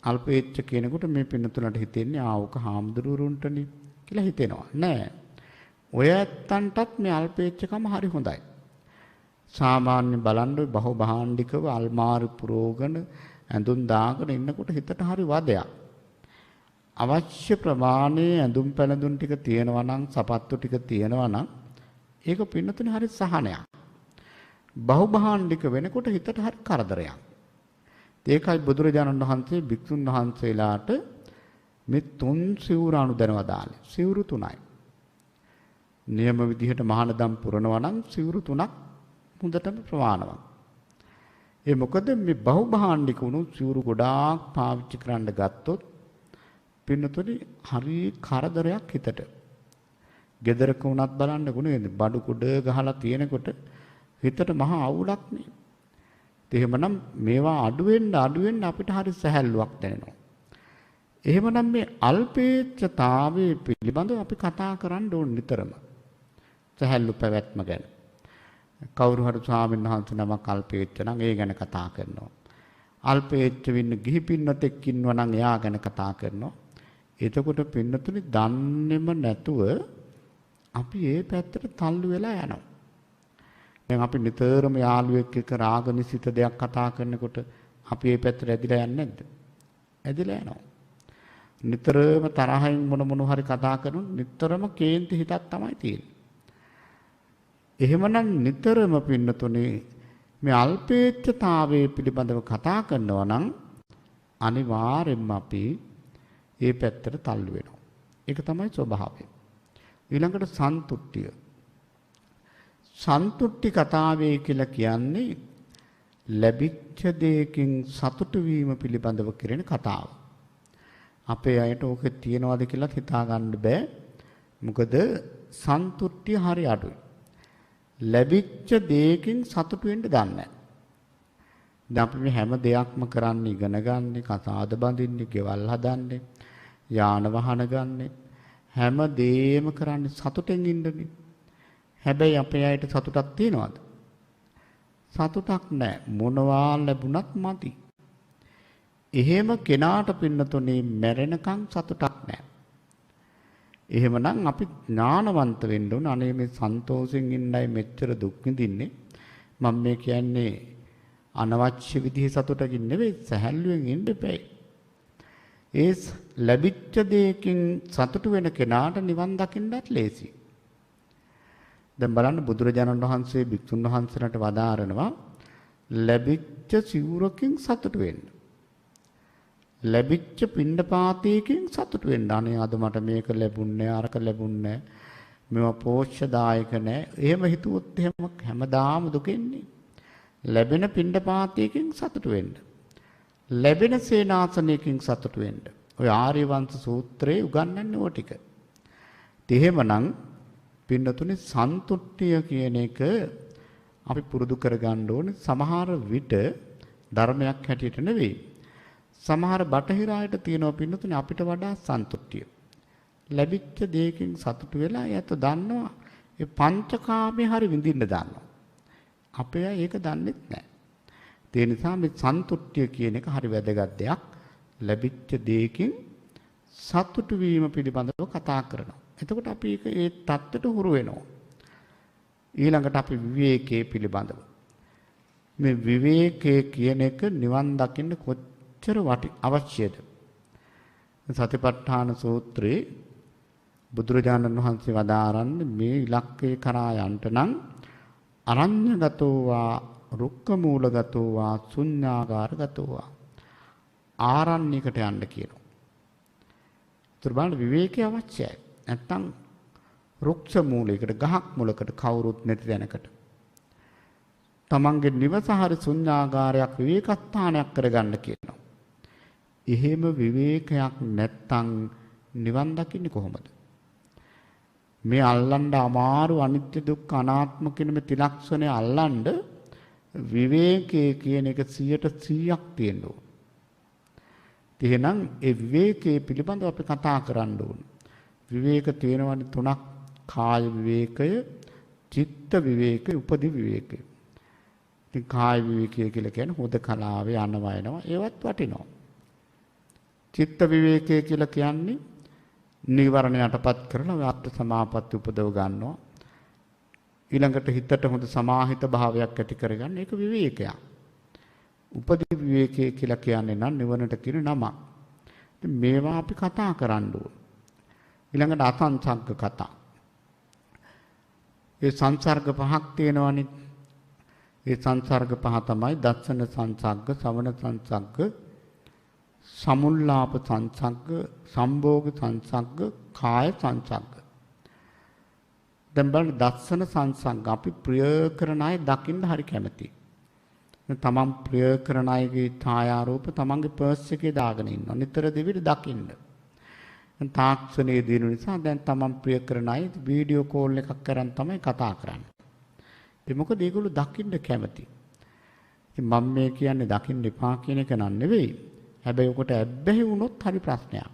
අල්පේච්ඡ කියනකොට මේ පින්නතුලට හිතෙන්නේ ආවක හාමුදුරුවරුන්ටනේ කියලා හිතෙනවා. නෑ. ඔය ඇත්තන්ටත් මේ අල්පේච්ඡකම හරි හොඳයි. සාමාන්‍ය බලන්න බහුභාණ්ඩිකව අල්මාරු පුරෝගන ඇඳුම් දාගෙන ඉන්නකොට හිතට හරි වදයක්. අවශ්‍ය ප්‍රමාණයේ ඇඳුම් පැළඳුම් ටික තියෙනවා නම් සපත්තු ටික තියෙනවා නම් ඒක පින්නතුනේ හරි සහනයක්. බහුභාණ්ඩික වෙනකොට හිතට හරි කරදරයක්. ඒකයි බුදුරජාණන් වහන්සේ භික්ෂුන් වහන්සේලාට මේ 3 සිවුර අනුදැනව දාලේ. සිවුරු 3යි. නියම විදිහට මහානදම් පුරනවා නම් සිවුරු 3ක් හොඳටම ප්‍රමාණවත්. ඒ මොකද මේ බහුභාණ්ඩික වුණු සිවුරු ගොඩාක් පාවිච්චි කරන්න ගත්තොත් පින්නතුනි හරි කරදරයක් හිතට. ගෙදරක වුණත් බලන්න ගුණේ බඩු කුඩ ගහලා තියෙනකොට හිතට මහා අවුලක් නේ. එහෙමනම් මේවා අඩු වෙන්න අපිට හරි සැහැල්ලුවක් දැනෙනවා. එහෙමනම් මේ අල්පේච්ඡතාවයේ පිළිබඳව අපි කතා කරන්න ඕන නිතරම. සැහැල්ලු පැවැත්ම ගැන. කවුරු හරි ස්වාමීන් වහන්සේ නමක් අල්පේච්ඡ නම් ඒ ගැන කතා කරනවා. අල්පේච්ඡ වෙන්න ගිහි පින්නතෙක් ඉන්නවා නම් එයා ගැන කතා කරනවා. එතකොට පින්නතුනි දන්නේම නැතුව අපි ඒ පැත්තට තල්ලු වෙලා යනවා. දැන් අපි නිතරම යාළුවෙක් එක්ක රාගනිසිත දෙයක් කතා කරනකොට අපි ඒ පැත්තට ඇදිලා යන්නේ නැද්ද? ඇදිලා යනවා. නිතරම තරහින් මොන හරි කතා කරනොත් නිතරම කේන්ති හිතක් තමයි තියෙන්නේ. එහෙමනම් නිතරම පින්නතුනේ මේ අල්පේච්ඡතාවයේ පිළිබඳව කතා කරනවා නම් අනිවාර්යෙන්ම අපි ඒ පැත්තට තල්ලු වෙනවා. ඒක තමයි ස්වභාවය. ඊළඟට සන්තුට්ඨිය. සන්තුට්ටි කතාවේ කියලා කියන්නේ ලැබිච්ච දෙයකින් සතුටු වීම පිළිබඳව කරන කතාව. අපේ අයට ඕක තියනවාද කියලා හිතා ගන්න බෑ. මොකද සන්තුට්ටිය හරි අඩුයි. ලැබිච්ච දෙයකින් සතුටු වෙන්න දන්නේ නැහැ. දැන් අපි මේ හැම දෙයක්ම කරන්න ඉගෙන ගන්න, කතාද බඳින්නේ, ගෙවල් හදන්නේ, යාන වාහන ගන්න හැම දෙයක්ම කරන්නේ සතුටෙන් ඉන්නනේ. හැබැයි අපේ අයට සතුටක් තියනවද? සතුටක් නැහැ. මොනවා ලැබුණත් මදි. එහෙම කෙනාට පින්නතුනේ මැරෙනකන් සතුටක් නැහැ. එහෙමනම් අපි ඥානවන්ත වෙන්න ඕන. අනේ මේ සන්තෝෂෙන් ඉන්නයි මෙච්චර දුක් විඳින්නේ. මම මේ කියන්නේ අනවශ්‍ය විදිහේ සතුටකින් නෙවෙයි, සැහැල්ලුවෙන් ඉන්න එපා. ඒ ලැබිච්ච දෙයකින් සතුටු වෙන කෙනාට නිවන් දකින්නත් ලේසියි. දැන් බලන්න බුදුරජාණන් වහන්සේ භික්ෂුන් වහන්සේලාට වදාරනවා ලැබිච්ච සිවුරකින් සතුටු වෙන්න. ලැබිච්ච පිණ්ඩපාතයකින් සතුටු වෙන්න. අනේ අද මට මේක ලැබුණේ, අරක ලැබුණේ, මේවා පෝෂ්‍යදායක නැහැ. එහෙම හිතුවොත් එහෙම හැමදාම දුකෙන්නේ. ලැබෙන පිණ්ඩපාතයකින් සතුටු වෙන්න. ලැබෙන සේනාසනයකින් සතුටු වෙන්න. ඔය ආර්යවංශ සූත්‍රයේ උගන්වන්නේ ඕ ටික. එහෙමනම් පින්නතුනේ සන්තුට්ඨිය කියන එක අපි පුරුදු කරගන්න ඕනේ. සමහර විට ධර්මයක් හැටියට නෙවෙයි. සමහර බටහිර අයට තියෙනවා පින්නතුනේ අපිට වඩා සන්තුට්ඨිය. ලැබිච්ච දෙයකින් සතුටු වෙලා ඒත් දන්නවා ඒ පංචකාමේ හරි විඳින්න දන්නවා. අපේ අය ඒක දන්නෙත් නැහැ. ඒ නිසා මේ සන්තුට්ඨිය කියන එක හරි වැදගත් දෙයක්. ලැබිච්ච දෙයකින් සතුටු වීම පිළිබඳව කතා කරනවා. එතකොට අපි ඒක ඒ தත්තට හුරු වෙනවා. ඊළඟට අපි විවේකයේ පිළිබඳව. මේ විවේකයේ කියන එක නිවන් දකින්න කොච්චර අවශ්‍යද? සතිපට්ඨාන සූත්‍රයේ බුදුරජාණන් වහන්සේ වදාරන්නේ මේ ඉලක්කේ කරා යන්ට නම් අරඤ්‍යගතෝ වා රුක්ක මූලගතෝ වා ශුඤ්ඤාගාරගතෝ වා ආරණ්‍යයකට යන්න කියනවා. ඒතර බලන්න විවේකී අවශ්‍යයි. නැත්තම් රුක්ෂ මූලයකට, ගහක් මුලකට, කවුරුත් නැති තැනකට. තමන්ගේ නිවස හරි ශුන්‍යාගාරයක් විවේකස්ථානයක් කරගන්න කියනවා. එහෙම විවේකයක් නැත්තම් නිවන් දකින්නේ කොහොමද? මේ අල්ලන්න අමාරු අනිත්‍ය දුක්ඛ අනාත්ම කියන මේ ත්‍රිලක්ෂණය අල්ලන්න විවේකයේ කියන එක 100%ක් තියෙනවා. එහෙනම් ඒ විවේකයේ පිළිබඳව අපි කතා කරන්න ඕන. විවේක තියෙනවනේ තුනක්: කාය විවේකය, චිත්ත විවේකය, උපදි විවේකය. ඉතින් කාය විවේකය කියලා කියන්නේ හුදකලාවේ යනවා එනවා ඒවත් වටිනවා. චිත්ත විවේකය කියලා කියන්නේ නීවරණ යටපත් කරලා ආත්ම සමාපatti උපදව ගන්නවා. ඊළඟට හිතට හොඳ සමාහිත භාවයක් ඇති කරගන්න ඒක විවේකයක්. උපදි විවේකය කියලා කියන්නේ නම් නිවනට කියන නම. ඉතින් මේවා අපි කතා කරන්න ඕන. ඊළඟට අසංසග්ග කතා. ඒ සංසර්ග පහක් තියෙනවනේ. ඒ සංසර්ග පහ තමයි දස්සන සංසග්ග, සවන සංසග්ග, සමුල්ලාප සංසග්ග, සම්භෝග සංසග්ග, කාය සංසග්ග. දැන් බලන්න දස්සන සංසග්ග අපි ප්‍රිය කරන අය දකින්න හරි කැමතියි. තමන් ප්‍රිය කරන අයගේ ඡායාරූප තමන්ගේ පර්ස් එකේ දාගෙන ඉන්නවා. නිතර දෙවිද දකින්න. තාක්ෂණයේ දිනු නිසා දැන් තමන් ප්‍රිය කරන අය වීඩියෝ කෝල් එකක් කරන් තමයි කතා කරන්නේ. ඒ මොකද ඒගොල්ලෝ දකින්න කැමති. ඉතින් මම මේ කියන්නේ දකින්න එපා කියන එක නන් නෙවෙයි. හැබැයි උකට ඇබ්බැහි වුණොත් හරි ප්‍රශ්නයක්.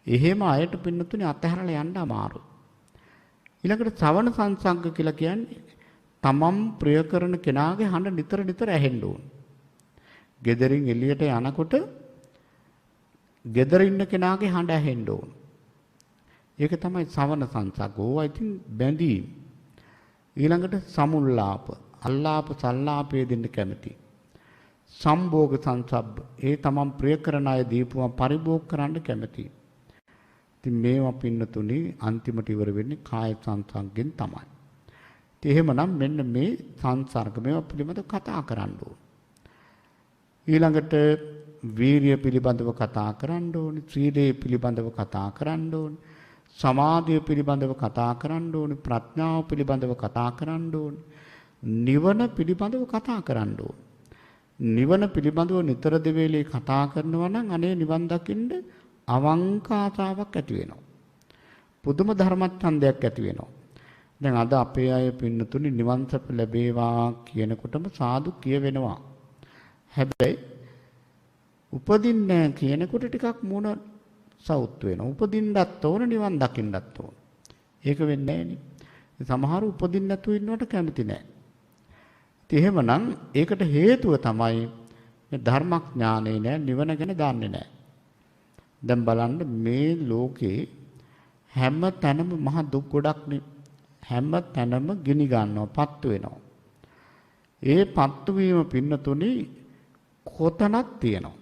එහෙම අයට පින්නතුනේ අතහැරලා යන්න අමාරුයි. ඊළඟට ශ්‍රවණ සංසංග කියලා කියන්නේ තමන් ප්‍රිය කරන කෙනාගේ හඬ නිතර නිතර ඇහෙන්න ඕන. ගෙදරින් එළියට යනකොට ගෙදර ඉන්න කෙනාගේ හඬ ඇහෙන්න ඕන. ඒක තමයි ශ්‍රවණ සංසංග. ඕවා ඉතින් බැඳීම්. ඊළඟට සමුල්ලාප, අල්ලාප සල්ලාපයේ දෙන්න කැමති. සම්භෝග සංසබ්බ, ඒ තමන් ප්‍රිය කරන අය දීපුවා පරිභෝග කරන්න කැමති. ඉතින් මේවා පින්නතුනේ අන්තිමට ඉවර වෙන්නේ කාය සංසංගෙන් තමයි. ඉතින් එහෙමනම් මෙන්න මේ සංසර්ග මේවා පිළිබඳව කතා කරන්න ඕන. ඊළඟට වීරිය පිළිබඳව කතා කරන්න ඕනේ, සීලය පිළිබඳව කතා කරන්න ඕනේ, සමාධිය පිළිබඳව කතා කරන්න ඕනේ, ප්‍රඥාව පිළිබඳව කතා කරන්න ඕනේ, නිවන පිළිබඳව කතා කරන්න ඕනේ. නිවන පිළිබඳව නිතර දෙවේලේ කතා කරනවා නම් අනේ නිවන් දකින්න අවංක ආසාවක් ඇති වෙනවා. පුදුම ධර්මච්ඡන්දයක් ඇති වෙනවා. දැන් අද අපේ අය පින්නතුනි නිවන් සප ලැබේවා කියනකොටම සාදු කියවෙනවා. හැබැයි උපදින්නේ කියනකොට ටිකක් මොන සවුත් වෙනවා. උපදින්නත් ඕන නිවන් දකින්නත් ඕන. ඒක වෙන්නේ නැහෙනි. සමහර උපදින්න නැතුව ඉන්නවට කැමති නැහැ. ඉතින් එහෙමනම් ඒකට හේතුව තමයි මේ ධර්මඥානෙ නෑ, නිවන ගැන දන්නේ නැහැ. දැන් බලන්න මේ ලෝකේ හැම තැනම මහ දුක් ගොඩක් නේ. හැම තැනම ගිනි ගන්නවා, පත්තු වෙනවා. ඒ පත්තු වීම පින්නතුනේ කොතනක් තියෙනවා.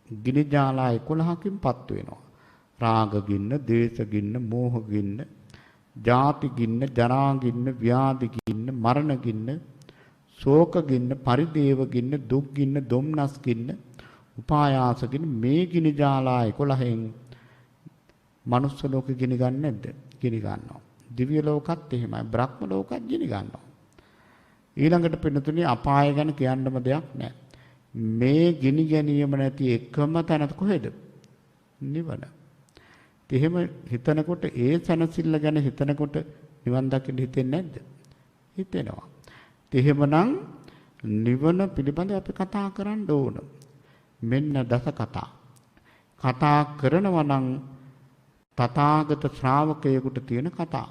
ගිනි ජාලා 11කින් පත්තු වෙනවා. රාග ගින්න, දේශ ගින්න, මෝහ ගින්න, ජාති ගින්න, ජරා ගින්න, ව්‍යාධි ගින්න, මරණ ගින්න, ශෝක ගින්න, පරිදේව ගින්න, දුක් ගින්න, දුම්නස් ගින්න, උපායාස ගින්න, මේ ගිනි ජාලා 11න් මනුස්ස ලෝකෙ ගිනි ගන්න නැද්ද? ගිනි ගන්නවා. දිව්‍ය ලෝකත් එහෙමයි, බ්‍රහ්ම ලෝකත් ගිනි ගන්නවා. ඊළඟට පින්නතුනේ අපාය ගැන කියන්නම දෙයක් නැහැ. මේ ගිනි ගැනීම නැති එකම තැන කොහෙද? නිවන. එහෙම හිතනකොට ඒ සැනසෙල්ල ගැන හිතනකොට නිවන් දකින්න හිතෙන්නේ නැද්ද? හිතෙනවා. එහෙමනම් නිවන පිළිබඳව අපි කතා කරන්න ඕන. මෙන්න දස කතා. කතා කරනවා නම් තථාගත ශ්‍රාවකයෙකුට තියෙන කතා.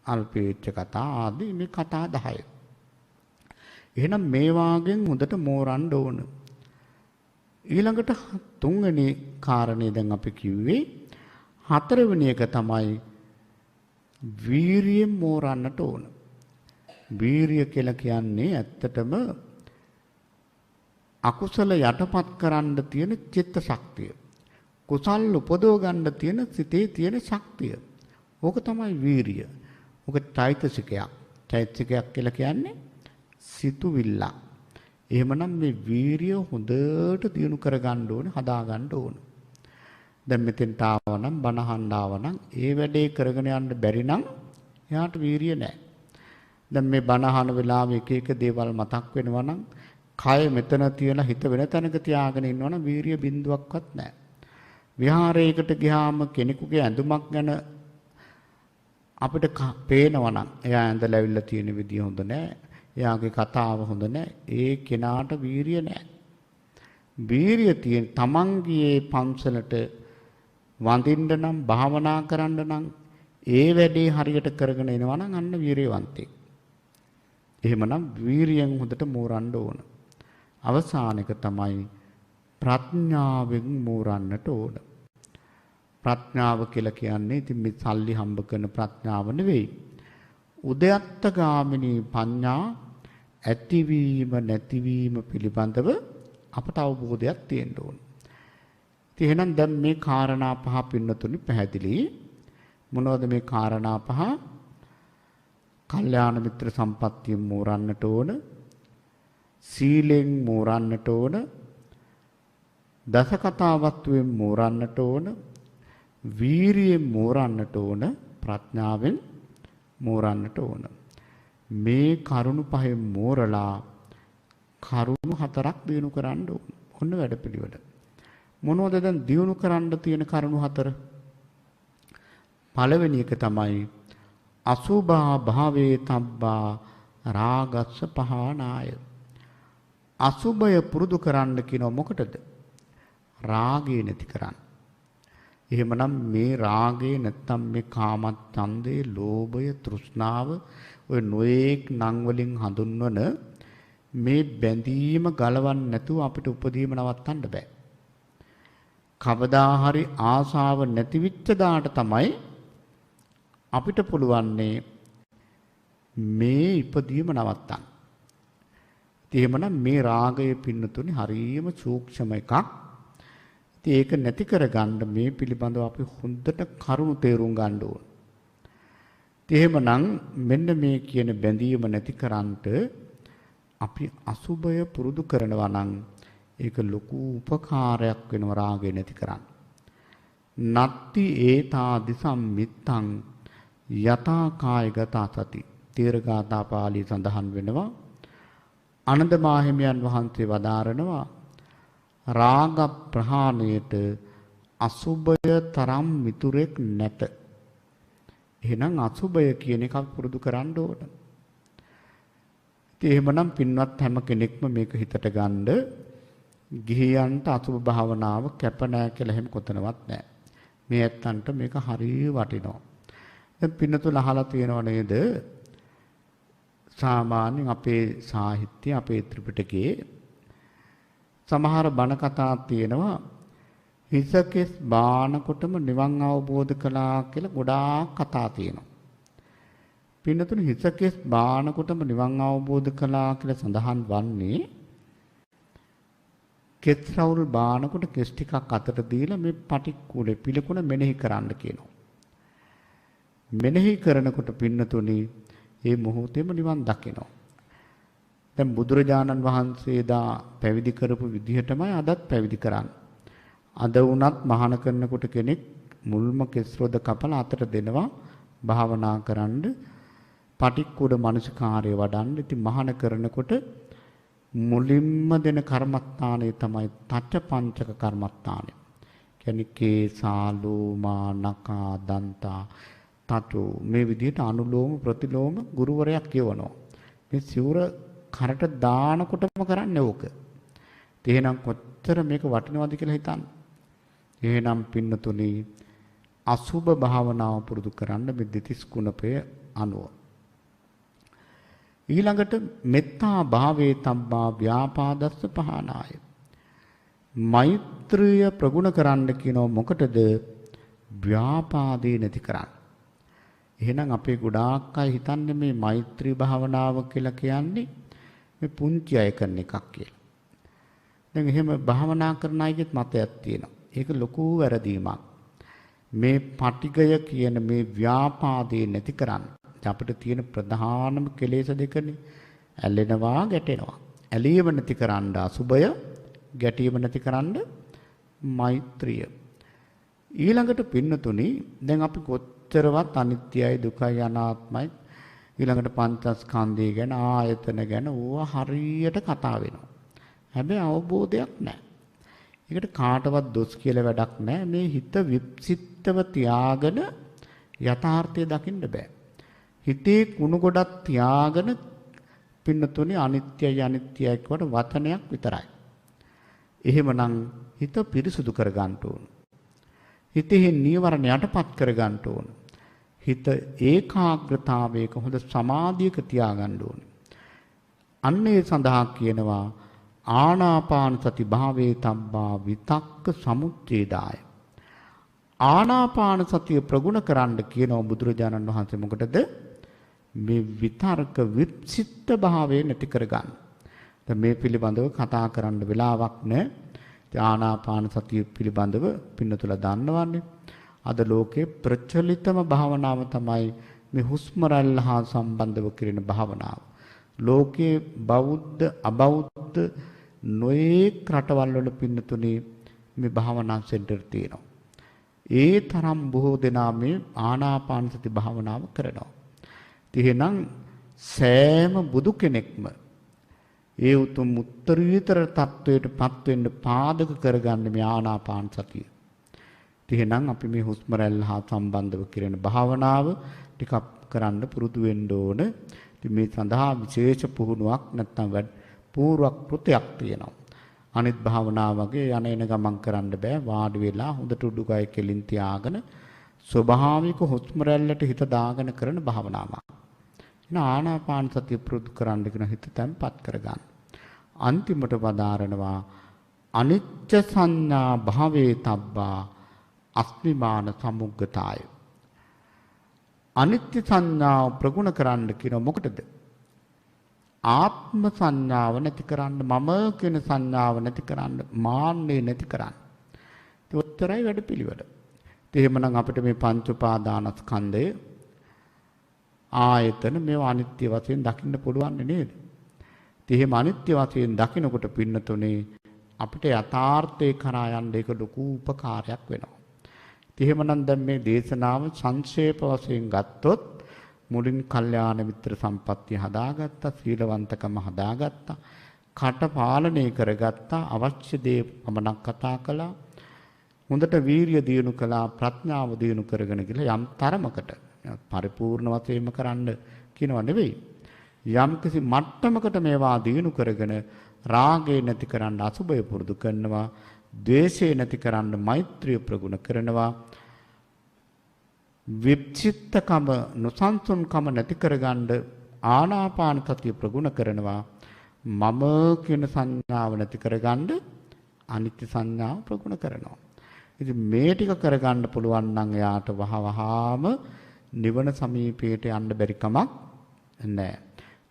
අල්පේච්ඡ කතා ආදී මේ කතා 10. එහෙනම් මේ වාගෙන් හොඳට මෝරන්න ඕන. ඊළඟට තුන්වෙනි කාරණේ දැන් අපි කිව්වේ. හතරවෙනි එක තමයි වීරියෙන් මෝරන්නට ඕන. වීරිය කියලා කියන්නේ ඇත්තටම අකුසල යටපත් කරන්න තියෙන චිත්ත ශක්තිය. කුසල් උපදව ගන්න තියෙන සිතේ තියෙන ශක්තිය. ඕක තමයි වීරිය. ඕක චෛතසිකයක්. චෛතසිකයක් කියලා කියන්නේ සිතුවිල්ල. එහෙමනම් මේ වීරිය හොඳට දියුණු කරගන්න ඕනේ, හදාගන්න ඕනේ. දැන් මෙතෙන්ට ආවනම් බණහන් ආවනම් ඒ වැඩේ කරගෙන යන්න බැරි නම් එයාට වීරිය නැහැ. දැන් මේ බණ අහන වෙලාවේ එක එක දේවල් මතක් වෙනවා නම් කය මෙතන තියලා හිත වෙන තැනක තියාගෙන ඉන්නවනම් වීරිය බිඳුවක්වත් නැහැ. විහාරයකට ගියාම කෙනෙකුගේ ඇඳුමක් ගැන අපිට පේනවා නම් එයා ඇඳලා ඇවිල්ලා තියෙන විදිය හොඳ නැහැ. එයාගේ කතාව හොඳ නැහැ. ඒ කෙනාට වීරිය නැහැ. වීරිය තියෙන තමන්ගේ පන්සලට වඳින්න නම් භාවනා කරන්න නම් ඒ වැඩේ හරියට කරගෙන එනවා නම් අන්න වීරියවන්තයෙක්. එහෙමනම් වීරියෙන් හොඳට මෝරන්න ඕන. අවසාන එක තමයි ප්‍රඥාවෙන් මෝරන්නට ඕන. ප්‍රඥාව කියලා කියන්නේ ඉතින් මේ සල්ලි හම්බ කරන ප්‍රඥාව නෙවෙයි. උදයත්ත ගාමිනී පඤ්ඤා ඇතිවීම නැතිවීම පිළිබඳව අපට අවබෝධයක් තියෙන්න ඕන. ඉතින් එහෙනම් දැන් මේ කාරණා පහ පින්නතුනි පැහැදිලි. මොනවද මේ කාරණා පහ? කල්යාණ මිත්‍ර සම්පත්තියෙන් මෝරන්නට ඕන. සීලෙන් මෝරන්නට ඕන. දස කතාවත්වයෙන් මෝරන්නට ඕන. වීරියෙන් මෝරන්නට ඕන. ප්‍රඥාවෙන් මෝරන්නට ඕන. මේ කරුණු පහෙන් මෝරලා කරුණු හතරක් දිනු කරන්න ඕන. ඔන්න වැඩපිළිවෙල. මොනවද දැන් දිනු කරන්න තියෙන කරුණු හතර? පළවෙනි එක තමයි අසුභා භාවේ තබ්බා රාගස්ස පහනාය. අසුභය පුරුදු කරන්න කියනවා මොකටද? රාගය නැති කරන්න. එහෙමනම් මේ රාගය නැත්තම් මේ කාමච්ඡන්දේ, ලෝභය, තෘෂ්ණාව ඔය නොඑක් නම් වලින් හඳුන්වන මේ බැඳීම ගලවන්න නැතුව අපිට උපදීම නවත්තන්න බෑ. කවදා හරි ආසාව නැති විච්ච දාට තමයි අපිට පුළුවන්නේ මේ ඉපදීම නවත්තන්න. එහෙමනම් මේ රාගය පින්නතුනි හරියම සූක්ෂම එකක්. ඉතින් ඒක නැති කරගන්න මේ පිළිබඳව අපි හොඳට කරුණු තේරුම් ගන්න ඕන. එහෙමනම් මෙන්න මේ කියන බැඳීම නැති කරන්නට අපි අසුභය පුරුදු කරනවා නම් ඒක ලොකු උපකාරයක් වෙනවා රාගය නැති කරන්න. නත්ති ඒතා දිසම් මිත්තං යතා කායගත සති. තේරගාථා පාළි සඳහන් වෙනවා. ආනන්ද මාහිමියන් වහන්සේ වදාරනවා රාග ප්‍රහාණයට අසුභය තරම් මිතුරෙක් නැත. එහෙනම් අසුභය කියන එක පුරුදු කරන්න ඕන. ඉතින් එහෙමනම් පින්වත් හැම කෙනෙක්ම මේක හිතට ගන්න ගිහියන්ට අසුභ භාවනාව කැප නැහැ කියලා එහෙම කොතනවත් නැහැ. මේ ඇත්තන්ට මේක හරිය වටිනවා. දැන් පින්නතුල අහලා තියෙනව නේද? සාමාන්‍යයෙන් අපේ සාහිත්‍ය අපේ ත්‍රිපිටකයේ සමහර බණ කතා තියෙනවා හිසකෙස් බානකොටම නිවන් අවබෝධ කළා කියලා ගොඩාක් කතා තියෙනවා. පින්නතුනි හිසකෙස් බානකොටම නිවන් අවබෝධ කළා කියලා සඳහන් වන්නේ කෙස් රවුල් බානකොට කෙස් ටිකක් අතට දීලා මේ පටික්කුලේ පිළිකුණ මෙනෙහි කරන්න කියනවා. මෙනෙහි කරනකොට පින්නතුනි මේ මොහොතේම නිවන් දකිනවා. දැන් බුදුරජාණන් වහන්සේ දා පැවිදි කරපු විදිහටමයි අදත් පැවිදි කරන්නේ. අද වුණත් මහාන කරනකොට කෙනෙක් මුල්ම කෙස් රොද කපලා අතට දෙනවා භාවනා කරන්න පටික්කුඩ මනසකාරය වඩන්න. ඉතින් මහාන කරනකොට මුලින්ම දෙන කර්මස්ථානය තමයි තච්ච පංචක කර්මස්ථානය. කියන්නේ කේසා ලෝමා නකා දන්තා තතු මේ විදිහට අනුලෝම ප්‍රතිලෝම ගුරුවරයෙක් කියවනවා. මේ සිවුර කරට දානකොටම කරන්නේ ඕක. එහෙනම් කොච්චර මේක වටිනවද කියලා හිතන්න. එහෙනම් පින්නතුනි අසුභ භාවනාව පුරුදු කරන්න මේ දෙතිස් ගුණපය අනුව. ඊළඟට මෙත්තා භාවේ තබ්බා ව්‍යාපාදස්ස පහනාය. මෛත්‍රිය ප්‍රගුණ කරන්න කියනවා මොකටද? ව්‍යාපාදේ නැති කරන්න. එහෙනම් අපේ ගොඩාක් අය හිතන්නේ මේ මෛත්‍රී භාවනාව කියලා කියන්නේ මේ පුංචි අය කරන එකක් කියලා. දැන් එහෙම භාවනා කරන අයගෙත් මතයක් තියෙනවා. ඒක ලොකු වැරදීමක්. මේ පටිගය කියන මේ ව්‍යාපාදේ නැති කරන්න. අපිට තියෙන ප්‍රධානම කෙලෙස් දෙකනේ. ඇලෙනවා ගැටෙනවා. ඇලීම නැති කරන්න අසුබය, ගැටීම නැති කරන්න මෛත්‍රිය. ඊළඟට පින්නතුනි දැන් අපි කොච්චරවත් අනිත්‍යයි දුකයි අනාත්මයි ඊළඟට පංචස්කන්ධය ගැන ආයතන ගැන ඕවා හරියට කතා වෙනවා. හැබැයි අවබෝධයක් නැහැ. ඒකට කාටවත් දොස් කියලා වැඩක් නැහැ. මේ හිත විප්සිටව තියාගෙන යථාර්ථය දකින්න බෑ. හිතේ කුණු ගොඩක් තියාගෙන පින්නතුනේ අනිත්‍යයි අනිත්‍යයි කියවට වචනයක් විතරයි. එහෙමනම් හිත පිරිසුදු කර ගන්න ඕන. හිතේ නීවරණ යටපත් කර ගන්න ඕන. හිත ඒකාග්‍රතාවයක හොඳ සමාධියක තියාගන්න ඕන. අන්නේ සඳහා කියනවා ආනාපාන සති භාවේ තබ්බා විතක්ක සමුච්ඡේදාය. ආනාපාන සතිය ප්‍රගුණ කරන්න කියනවා බුදුරජාණන් වහන්සේ. මොකටද? මේ විතර්ක විප්සිත භාවය නැති කරගන්න. දැන් මේ පිළිබඳව කතා කරන්න වෙලාවක් නැහැ. ආනාපාන සතිය පිළිබඳව පින්නතුලා දන්නවන්නේ. අද ලෝකේ ප්‍රචලිතම භාවනාව තමයි මේ හුස්ම රැල්ල හා සම්බන්ධව කරන භාවනාව. ලෝකේ බෞද්ධ අබෞද්ධ නොයෙක් රටවල් වල පින්නතුනේ මේ භාවනා සෙන්ටර් තියෙනවා. ඒ තරම් බොහෝ දෙනා මේ ආනාපාන සති භාවනාව කරනවා. එහෙනම් සෑම බුදු කෙනෙක්ම ඒ උතුම් උත්තරීතර තත්වයටපත් වෙන්න පාදක කරගන්න මේ ආනාපාන සතිය. එහෙනම් අපි මේ හුස්ම රැල්ල හා සම්බන්ධව කරන භාවනාව ටිකක් කරන්න පුරුදු වෙන්න ඕන. ඉතින් මේ සඳහා විශේෂ පුහුණුවක් නැත්නම් පූර්ව කෘතයක් තියෙනවා. අනිත් භාවනා වගේ යන එන ගමන් කරන්න බෑ. වාඩි වෙලා හොඳට උඩුකය කෙලින් තියාගෙන ස්වභාවික හුස්ම රැල්ලට හිත දාගෙන කරන භාවනාවක්. එන ආනාපාන සතිය පුරුදු කරන්න කියන හිත තැම්පත් කරගන්න. අන්තිමට වදාරනවා අනිච්ච සංඥා භාවේ තබ්බා අස්මිමාන සමුග්ගතාය. අනිත්‍ය සංඥාව ප්‍රගුණ කරන්න කියන මොකටද? ආත්ම සංඥාව නැති කරන්න, මම කියන සංඥාව නැති කරන්න, මාන්නේ නැති කරන්න. ඒ උත්තරයි වැඩපිළිවෙල. එහෙමනම් අපිට මේ පංච උපාදානස්කන්ධය ආයතන මේවා අනිත්‍ය වශයෙන් දකින්න පුළුවන් නේද? එහෙම අනිත්‍ය වශයෙන් දකිනකොට පින්නතුනේ අපිට යථාර්ථේ කරා යන්න ඒක ලොකු උපකාරයක් වෙනවා. එහෙමනම් දැන් මේ දේශනාව සංක්ෂේප වශයෙන් ගත්තොත් මුලින් කල්යාණ මිත්‍ර සම්පත්තිය හදාගත්තා, සීලවන්තකම හදාගත්තා, කට පාලනය කරගත්තා, අවශ්‍ය දේ පමණක් කතා කළා, හොඳට වීරිය දියුණු කළා, ප්‍රඥාව දියුණු කරගෙන ගිහලා යම් තරමකට පරිපූර්ණ වශයෙන්ම කරන්න කියනව නෙවෙයි. යම් කිසි මට්ටමකට මේවා දියුණු කරගෙන රාගය නැති කරන්න අසුබය පුරුදු කරනවා, ද්වේෂය නැති කරන්න මෛත්‍රිය ප්‍රගුණ කරනවා, විප්චිත්තකම නොසන්සුන්කම නැති කරගන්න ආනාපාන සතිය ප්‍රගුණ කරනවා, මම කියන සංඥාව නැති කරගන්න අනිත්‍ය සංඥාව ප්‍රගුණ කරනවා. ඉතින් මේ ටික කරගන්න පුළුවන් නම් එයාට වහවහාම නිවන සමීපයට යන්න බැරි කමක් නැහැ.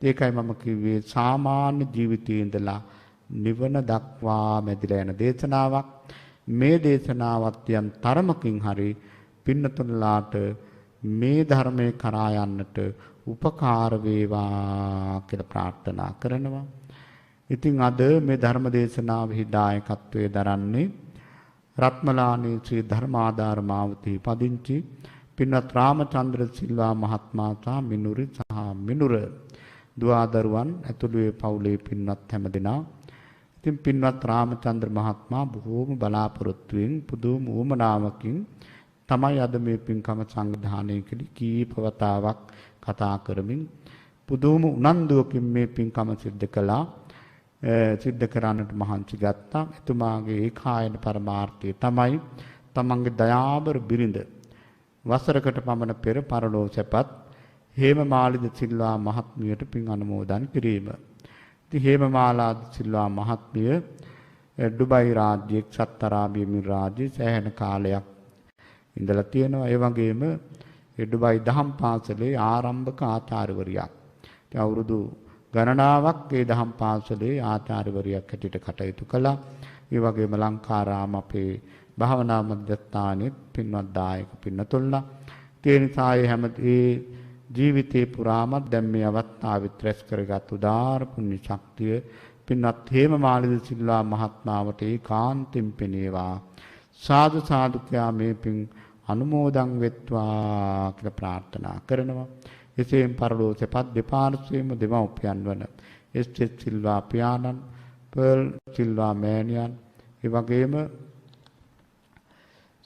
ඒකයි මම කිව්වේ සාමාන්‍ය ජීවිතයේ ඉඳලා නිවන දක්වා මැදිලා යන දේශනාවක්. මේ දේශනාවත් යම් තරමකින් හරි පින්නතුන්ලාට මේ ධර්මයේ කරා යන්නට උපකාර වේවා කියලා ප්‍රාර්ථනා කරනවා. ඉතින් අද මේ ධර්ම දේශනාවෙහි දායකත්වයේ දරන්නේ රත්මලානේ ශ්‍රී ධර්මාදාර මාවතී පදිංචි පින්වත් රාමචන්ද්‍ර සිල්වා මහත්මයා සහ මිනුරි සහ මිනුර දුවදරුවන් ඇතුළු ඒ පවුලේ පින්වත් හැමදෙනා. ඉතින් පින්වත් රාමචන්ද්‍ර මහත්මයා බොහෝම බලාපොරොත්තුෙන් පුදුම උවමනාවකින් තමයි අද මේ පින්කම සංවිධානය කළේ. කීප වතාවක් කතා කරමින් පුදුම උනන්දුවකින් මේ පින්කම සිද්ධ කළා. සිද්ධ කරන්නට මහන්සි ගත්තා. එතුමාගේ ඒකායන පරමාර්ථය තමයි තමන්ගේ දයාබර බිරිඳ වසරකට පමණ පෙර පරලෝ සැපත් හේමමාලිද සිල්වා මහත්මියට පින් අනුමෝදන් කිරීම. ඉතින් හේමමාලා සිල්වා මහත්මිය ඩුබයි රාජ්‍යයේ එක්සත් අරාබි එමිරාජ්‍යයේ සෑහෙන කාලයක් ඉඳලා තියෙනවා. ඒ වගේම ඩුබයි දහම් පාසලේ ආරම්භක ආචාර්යවරියක්. ඉතින් අවුරුදු ගණනාවක් ඒ දහම් පාසලේ ආචාර්යවරියක් හැටියට කටයුතු කළා. ඒ වගේම ලංකාරාම අපේ භාවනා මධ්‍යස්ථානයේ පින්වත් දායක පින්නතුල්ලා. ඒ නිසා හැම ජීවිතේ පුරාමත් දැන් මේ අවස්ථාවෙත් රැස් කරගත් උදාාර පුණ්‍ය ශක්තිය පින්වත් හේමමාලිද සිල්වා මහත්මාවට ඒකාන්තයෙන් පෙනේවා. සාදු සාදු කියා මේ පින් අනුමෝදන් වෙත්වා කියලා ප්‍රාර්ථනා කරනවා. එසේම පරලෝසෙපත් දෙපාර්ශ්වයේම දෙමව්පියන් වන එස්.එච්. සිල්වා පියාණන්, පර්ල් සිල්වා මෑණියන්, ඒ වගේම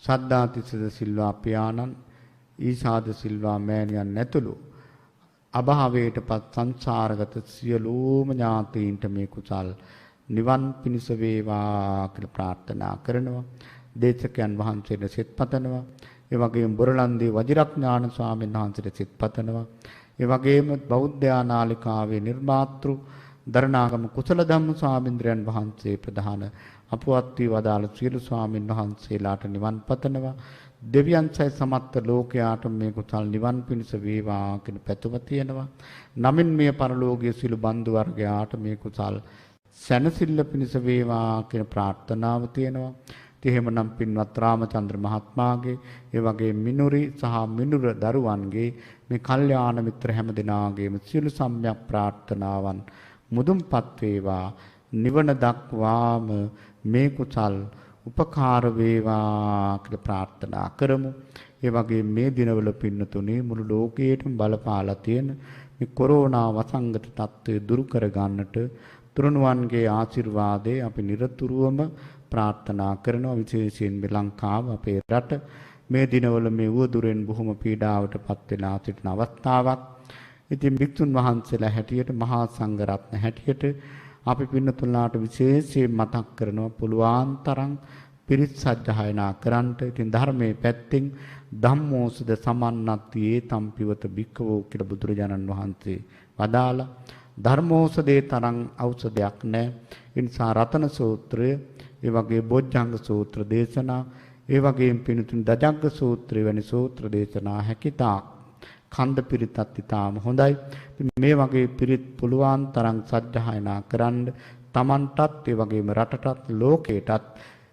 සද්දාතිස්ස සිල්වා පියාණන්, ඊසාද සිල්වා මෑණියන් ඇතුළු අභාවයටපත් සංසාරගත සියලුම ඥාතීන්ට මේ කුසල් නිවන් පිණිස වේවා කියලා ප්‍රාර්ථනා කරනවා. දේශකයන් වහන්සේට සිත පතනවා. ඒ වගේම බොරලන්දේ වජිරඥාන ස්වාමීන් වහන්සේට සිත පතනවා. ඒ වගේම බෞද්ධ නාලිකාවේ නිර්මාතෘ දරණාගම කුසල ධම්ම ස්වාමීන්ද්‍රයන් වහන්සේ ප්‍රධාන අපවත් වී වදාළ සියලු ස්වාමීන් වහන්සේලාට නිවන් පතනවා. දෙවියන් සයි සමත්ත ලෝකයාට මේ කුසල් නිවන් පිණිස වේවා කියන පැතුම තියෙනවා. නමින් මේ පරලෝකීය සිළු බන්දු වර්ගයාට මේ කුසල් සැනසෙල්ල පිණිස වේවා කියන ප්‍රාර්ථනාව තියෙනවා. එහෙමනම් පින්වත් රාමචන්ද්‍ර මහත්මයාගේ ඒ වගේ මිනුරි සහ මිනුර දරුවන්ගේ මේ කල්යාණ මිත්‍ර හැම දෙනාගේම සියලු සම්‍යක් ප්‍රාර්ථනාවන් මුදුන්පත් වේවා. නිවන දක්වාම මේ කුසල් උපකාර වේවා කියලා ප්‍රාර්ථනා කරමු. ඒ වගේ මේ දිනවල පින්නතුනේ මුළු ලෝකයේටම බලපාලා තියෙන මේ කොරෝනා වසංගත තත්ත්වය දුරු කර ගන්නට තුරුණුවන්ගේ ආශිර්වාදේ අපි නිරතුරුවම ප්‍රාර්ථනා කරනවා. විශේෂයෙන් මේ ලංකාව අපේ රට මේ දිනවල මේ උවදුරෙන් බොහොම පීඩාවට පත් වෙලා සිටින අවස්ථාවක්. ඉතින් භික්ෂුන් වහන්සේලා හැටියට මහා සංඝ රත්න හැටියට අපි පින්නතුන්ලාට විශේෂයෙන් මතක් කරනවා පුළුවන් තරම් පිරිත් සජ්ජායනා කරන්නට. ඉතින් ධර්මයේ පැත්තෙන් ධම්මෝසද සමන්නත්තියේ තම්පිවත භික්ඛවෝ කියලා බුදුරජාණන් වහන්සේ වදාලා ධර්මෝසදේ තරම් ඖෂධයක් නැහැ. ඒ නිසා රතන සූත්‍රය, ඒ වගේ බොජ්ජංග සූත්‍ර දේශනා, ඒ වගේම පින්තුන් දජග්ග සූත්‍රය වැනි සූත්‍ර දේශනා හැකිතා කන්ද පිරිතත් ඉතාම හොඳයි. මේ වගේ පිරිත් පුළුවන් තරම් සජ්ජායනා කරන්න තමන්ටත් ඒ වගේම රටටත් ලෝකයටත්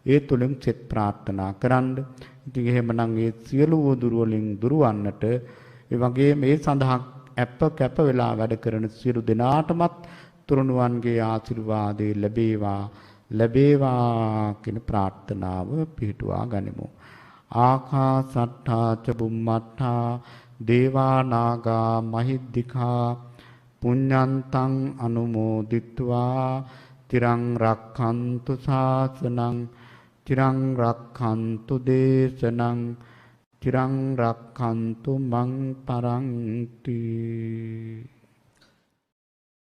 ඒ තුලින් සෙත් ප්‍රාර්ථනා කරන්න. ඉතින් එහෙමනම් ඒ සියලු දුරු වලින් දුරවන්නට ඒ වගේම ඒ සඳහා අප කැප වෙලා වැඩ කරන සියලු දෙනාටමත් තුරුණුවන්ගේ ආශිර්වාදේ ලැබේවා කියන ප්‍රාර්ථනාව පිහිටුවා ගනිමු. ආකාසට්ඨා ච බුම්මට්ඨා දේවා නාග මහිද්దికා පුඤ්ඤන්තං අනුමෝදිත්වා තිරං රක්ඛන්තු ශාසනං තිරං රක්ඛන්තු දේශනං තිරං රක්ඛන්තු මං පරන්ති.